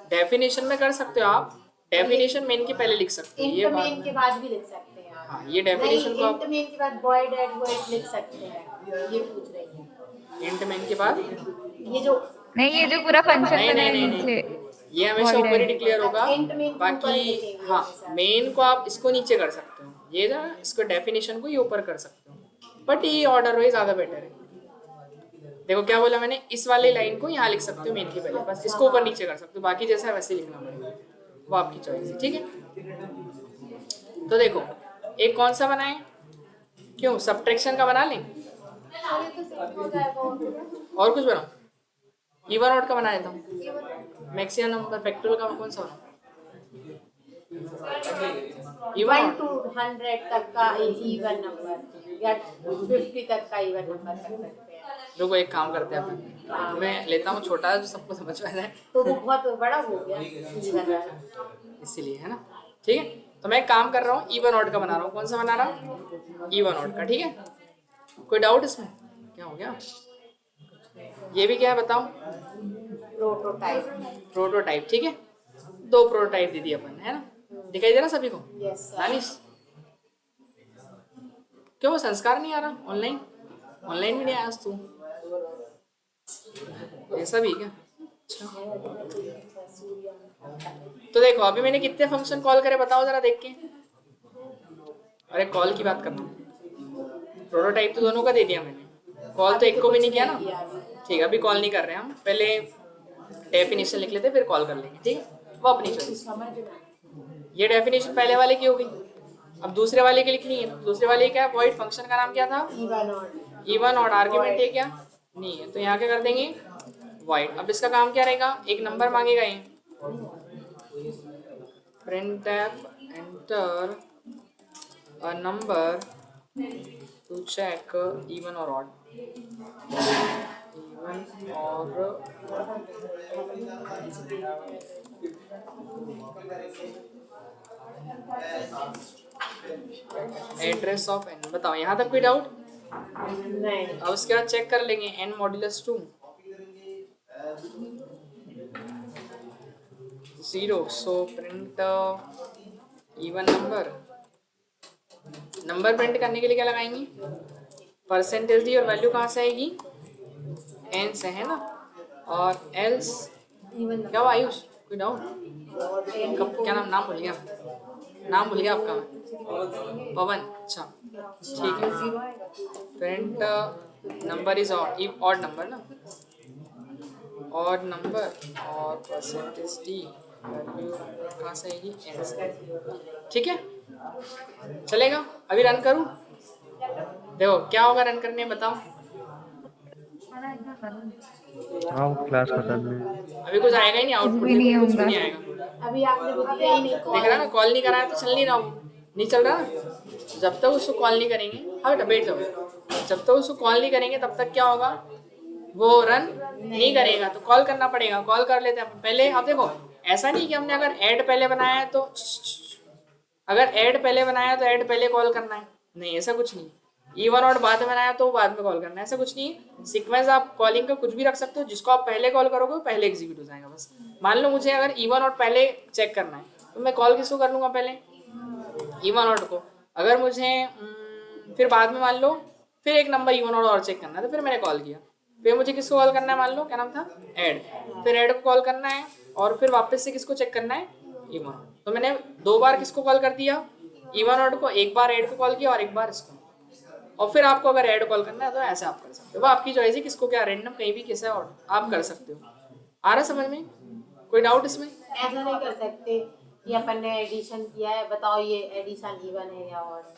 डेफिनेशन में कर सकते हो आप, डेफिनेशन मेन के पहले लिख सकते हो ये इंट बात। मेन के बाद भी लिख सकते हैं आप। हाँ ये डेफिनेशन को इंट आप मेन के बाद वॉइड एड वॉइड लिख सकते हैं, ये पूछ रही है। इंट मेन के बाद ये जो नहीं, ये जो पूरा फंक्शन नहीं बना नहीं है नहीं नीचे। नहीं, ये हमेशा Void ऊपर ही है। डिक्लेयर होगा। int main के ऊपर बाकी लिखेंगे हाँ, हमेशा। मेन को आप इसको नीचे कर सकते हो, ये ना इसको डेफिनेशन को ये ऊपर कर सकते हो, बट ये ऑर्डर वाइज ज़्यादा बेटर है। देखो क्या बोला मैंने, इस वाले लाइन को यहाँ लिख सकते हो मेन के पहले, बस इसको ऊपर नीचे कर सकते हो, बाकी जैसा है वैसे ही लिखना पड़ेगा, वो आपकी चॉइस है, ठीक है? तो देखो एक कौन सा बनाए, क्यों सब्ट्रैक्शन का बना लें और कुछ बनाओ? इवन ऑड का बना देता हूँ, मैक्सिमम नंबर फैक्टोरियल का कौन सा बनाऊं? इवन 1 ऑड, to 100 तक का इवन नंबर या 50 तक का इवन नंबर कर सकते हैं। देखो एक काम करते हैं अपन, मैं लेता हूँ छोटा जो सबको समझ में आ जाए, तो वो बहुत बड़ा हो गया इवन वाला। इसीलिए है ना, ठीक है? तो मैं एक काम कर रहा हूँ, इवन ऑड का बना रहा हूँ। कौन सा बना रहा हूँ? इवन ऑड का, ठीक है? कोई डाउट इसमें? क्या हो गया? ये भी क्या है बताओ? प्रोटोटाइप। प्रोटोटाइप, ठीक है? दो प्रोटोटाइप दे दिए अपन, है ना? दिखाई दे रहा सभी को? Yes sir. दानिश, क्यों वो संस्कार नहीं आ रहा ऑनलाइन? ऑनलाइन भी नहीं आया आज तू, ऐसा भी क्या? अच्छा, तो देखो अभी मैंने कितने फंक्शन कॉल करे बताओ जरा देख के। अरे कॉल की बात करना, प्रोटोटाइप तो दोनों का दे दिया मैंने, कॉल तो एक को भी नहीं किया ना। ठीक है, अभी कॉल नहीं कर रहे हम, पहले डेफिनेशन लिख लेते फिर कॉल कर लेंगे, ठीक है? वो अपनी चॉइस। ये डेफिनेशन पहले वाले की होगी, अब दूसरे वाले की लिखनी है। दूसरे वाले क्या है? वॉइड फंक्शन का नाम क्या था? Even odd. इवन और आर्ग्यूमेंट है क्या? नहीं है, तो यहाँ क्या कर देंगे? वॉइड। अब इसका काम क्या रहेगा? एक नंबर मांगेगा ये, printf enter a number to check even or odd, even or address of n। बताओ यहाँ तक कोई डाउट? नहीं। अब उसके बाद चेक कर लेंगे n modulus 2 0, so print even number print करने के लिए क्या लगाएंगे? परसेंटेज डी, और वैल्यू कहाँ से आएगी? n से, है ना? और एल्स क्या हुआ आयुष? कोई डाउट? क्या नाम भूल गया, नाम भूल गया आपका? पवन, अच्छा ठीक है। Print number is odd number ना, ऑड नंबर और परसेंटेज डी वैल्यू कहाँ से आएगी? n से, ठीक है? चलेगा? अभी रन करूँ? देखो क्या होगा रन करने में, बताओ। हाँ वो क्लास खत्म है। अभी कुछ आएगा ही नहीं आउटपुट, भी नहीं कुछ भी होगा। नहीं आएगा। अभी आपने वो दिया ही नहीं देख रहा ना, कॉल नहीं कराया तो चल नहीं रहा, नहीं चल रहा ना। जब तक उसको कॉल नहीं करेंगे, हाँ बेटा बैठ जाओ, जब तक उसको कॉल नहीं करेंगे तब तक क्या होगा? वो रन नहीं करेगा, तो कॉल करना पड़ेगा। कॉल कर लेते हैं पहले। आप देखो ऐसा नहीं कि हमने अगर ऐड पहले बनाया है तो ऐड पहले कॉल करना है, नहीं ऐसा कुछ नहीं। इवन और बाद में बनाया तो बाद में कॉल करना है, ऐसा कुछ नहीं है। सीक्वेंस आप कॉलिंग का कुछ भी रख सकते हो, जिसको आप पहले कॉल करोगे पहले एग्जीक्यूट हो जाएगा। बस मान लो मुझे अगर इवन और पहले चेक करना है तो मैं कॉल किसको कर लूँगा? पहले इवन ऑड को। अगर मुझे फिर बाद में मान लो फिर एक नंबर इवन ऑड और चेक करना है तो फिर मैंने कॉल किया, फिर मुझे किसको कॉल करना है? मान लो क्या नाम था? ऐड। फिर ऐड को कॉल करना है और फिर वापस से किसको चेक करना है? इवन। तो मैंने 2 बार किसको कॉल कर दिया? इवन ऑड को एक बार ऐड को कॉल किया और एक बार इसको, और फिर आपको अगर ऐड कॉल करना है तो ऐसे आप कर सकते हो, वो आपकी चॉइस है किसको क्या, रैंडम कहीं भी किसे और आप कर सकते हो। आ रहा समझ में, कोई डाउट इसमें? ऐसा नहीं कर सकते कि अपन ने एडिशन किया है, बताओ ये एडिशन इवन है या ऑड है,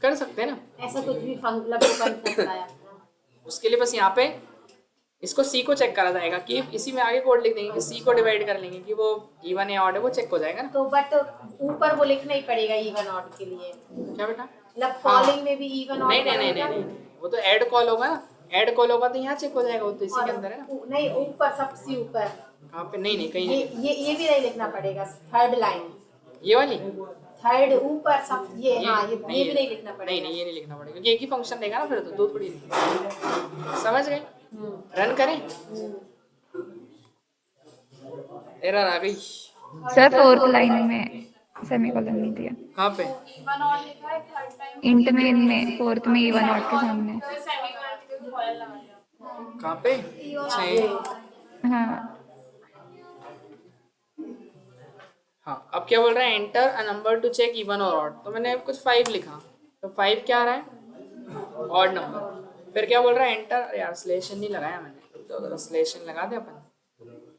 कर सकते हैं ना, ऐसा कुछ भी मतलब बन सकता है अपना। उसके लिए बस यहाँ पे इसको सी को चेक करा जाएगा कि इसी में आगे कोड लिख देंगे कि सी को डिवाइड कर लेंगे कि वो इवन है ऑड है, वो चेक हो जाएगा ना। तो बट ऊपर वो लिखना ही पड़ेगा इवन ऑड के लिए, क्या बेटा? मतलब कॉलिंग में भी इवन ऑड नहीं नहीं नहीं नहीं नहीं, वो तो ऐड कॉल होगा ना, ऐड कॉल होगा तो यहाँ चेक हो जाएगा, वो तो इसी के अंदर है ना। नहीं ऊपर सबसे ऊपर कहाँ पे? नहीं नहीं कहीं ये नहीं। ये भी नहीं लिखना पड़ेगा, थर्ड लाइन ये वाली थर्ड ऊपर सब ये हाँ ये नहीं, भी नहीं लिखना नहीं पड़ेगा। नहीं ये नहीं लिखना पड़ेगा क्योंकि एक ही फंक्शन देगा ना, फिर तो दो थोड़ी नहीं। समझ गए? रन करें, एरर आ गई। सर 4th लाइन में सेमीकोलन नहीं दिया, कहाँ पे? इवन ऑड लिखा है थर्ड टाइम, इंट में 4th में इवन ऑड के सामने। तो सेमीकोलन की जगह कॉलन लगा दिया। कहाँ पे? अच्छा ये। हाँ हाँ, अब क्या बोल रहा है? Enter a number to check even और ऑड, तो मैंने कुछ 5 लिखा, तो 5 क्या आ रहा है? Odd number. फिर क्या बोल रहा है? एंटर, यार स्लेशन नहीं लगाया मैंने, तो अगर स्लेशन लगा दे अपन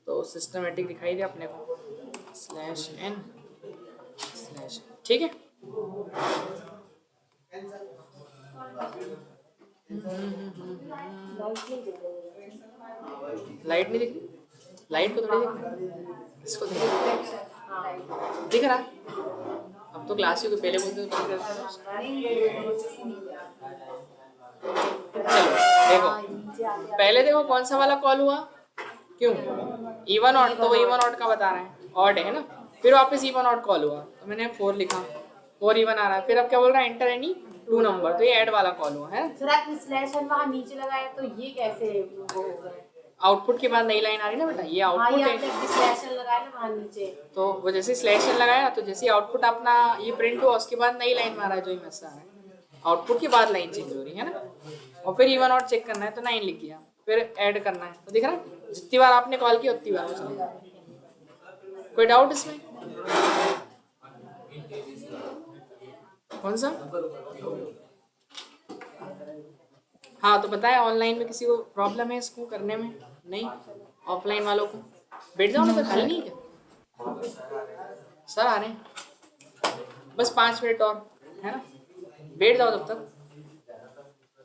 तो सिस्टमेटिक दिखाई दे अपने को, स्लैश एन स्लैश, ठीक है। लाइट नहीं दिख रही, लाइट को थोड़ी दिख रही, इसको दिख रहा है। अब तो क्लास को पहले बोलते थे बंद करते हैं। चलो देखो, पहले देखो कौन सा वाला कॉल हुआ, क्यों? इवन ऑड, तो वो इवन ऑड का बता रहा है, ऑड है ना। फिर वापस इवन ऑड कॉल हुआ तो मैंने 4 लिखा, 4 इवन आ रहा है। फिर अब क्या बोल रहा है? एंटर एनी 2 नंबर, तो ये ऐड वाला कॉल हुआ है। सर आपने स्लैश एन वहाँ नीचे लगाया तो ये कैसे वो हो गया? आउटपुट के बाद नई लाइन आ रही ना बेटा, ये हाँ आउटपुट ये है। आपने स्लैश एन लगाया ना वहाँ नीचे, तो वो जैसे स्लैश लगाया तो जैसे आउटपुट अपना ये प्रिंट हुआ, उसके बाद नई लाइन में आ रहा है जो मैसेज आ रहा है, आउटपुट के बाद लाइन चेंज हो रही है ना। और फिर इवन ऑड चेक करना है तो 9 लिख दिया, फिर ऐड करना है, तो दिख रहा है जितनी बार आपने कॉल किया उतनी बार वो चलेगा। कोई डाउट इसमें? कौन सा? हाँ तो बताए, ऑनलाइन में किसी को प्रॉब्लम है इसको करने में? नहीं, ऑफलाइन वालों को बैठ जाओ ना, तो खाली नहीं क्या? सर आ रहे हैं, बस 5 मिनट और है ना, बैठ जाओ तब तक।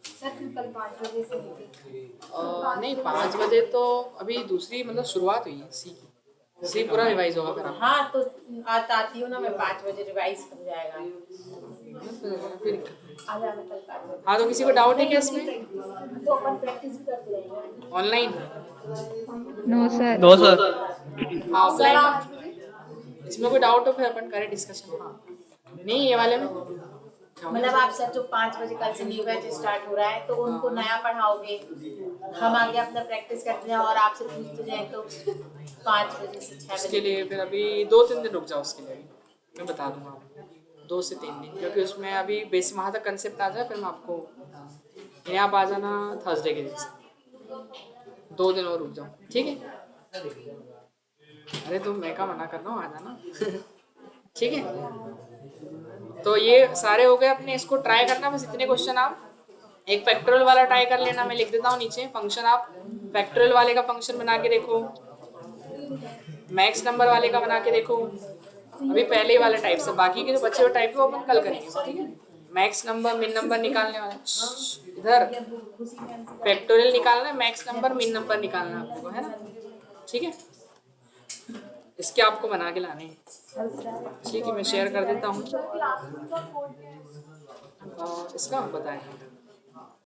सर फिर कल 5 बजे से नहीं 5 बजे तो अभी दूसरी मतलब शुरुआत हुई है सी की, सी पूरा रिवाइज होगा फिर आप। हाँ तो आती हूँ ना मैं 5 बजे, रिवाइज हो जाएगा। फिर आ जाना कल 5 बजे। हाँ तो किसी को डाउट है क्या इसमें? तो अपन प्रैक्टिस भी करते रहेंगे online? No sir. No sir. हाँ ऑफलाइन। इसमें कोई डाउट हो फिर अपन करें डिस्कशन। हाँ नहीं ये वाले में मतलब आप सर जो 5 बजे कल से न्यू बैच स्टार्ट हो रहा है तो उनको नया पढ़ाओगे, हम आगे अपना प्रैक्टिस करते हैं और आपसे पूछते जाए तो 5 बजे से 6 उसके बजे। लिए फिर अभी 2-3 दिन रुक जाओ, उसके लिए मैं बता दूंगा आपको 2 से 3 दिन, क्योंकि उसमें अभी बेसिक वहाँ तक कंसेप्ट आ जाए फिर मैं आपको, आप आ जाना थर्सडे के दिन से, 2 दिन और रुक जाओ, ठीक है? अरे तो मैं क्या मना कर रहा हूँ, आ जाना ठीक है। तो ये सारे हो गए अपने, इसको ट्राई करना बस इतने क्वेश्चन। आप एक फैक्टोरियल वाला ट्राई कर लेना, मैं लिख देता हूँ नीचे फंक्शन, आप फैक्टोरियल वाले का फंक्शन बना के देखो, मैक्स नंबर वाले का बना के देखो, अभी पहले ही वाले टाइप से, बाकी के जो बच्चे हुए टाइप है वो अपन कल करेंगे, ठीक है? मैक्स नंबर मिन नंबर निकालने वाला, इधर फैक्टोरियल निकालना है, मैक्स नंबर मिन नंबर निकालना है आपको, है ना? ठीक है, इसके आपको बना के लाने हैं, ठीक है? मैं शेयर कर देता हूँ इसका, बताएं।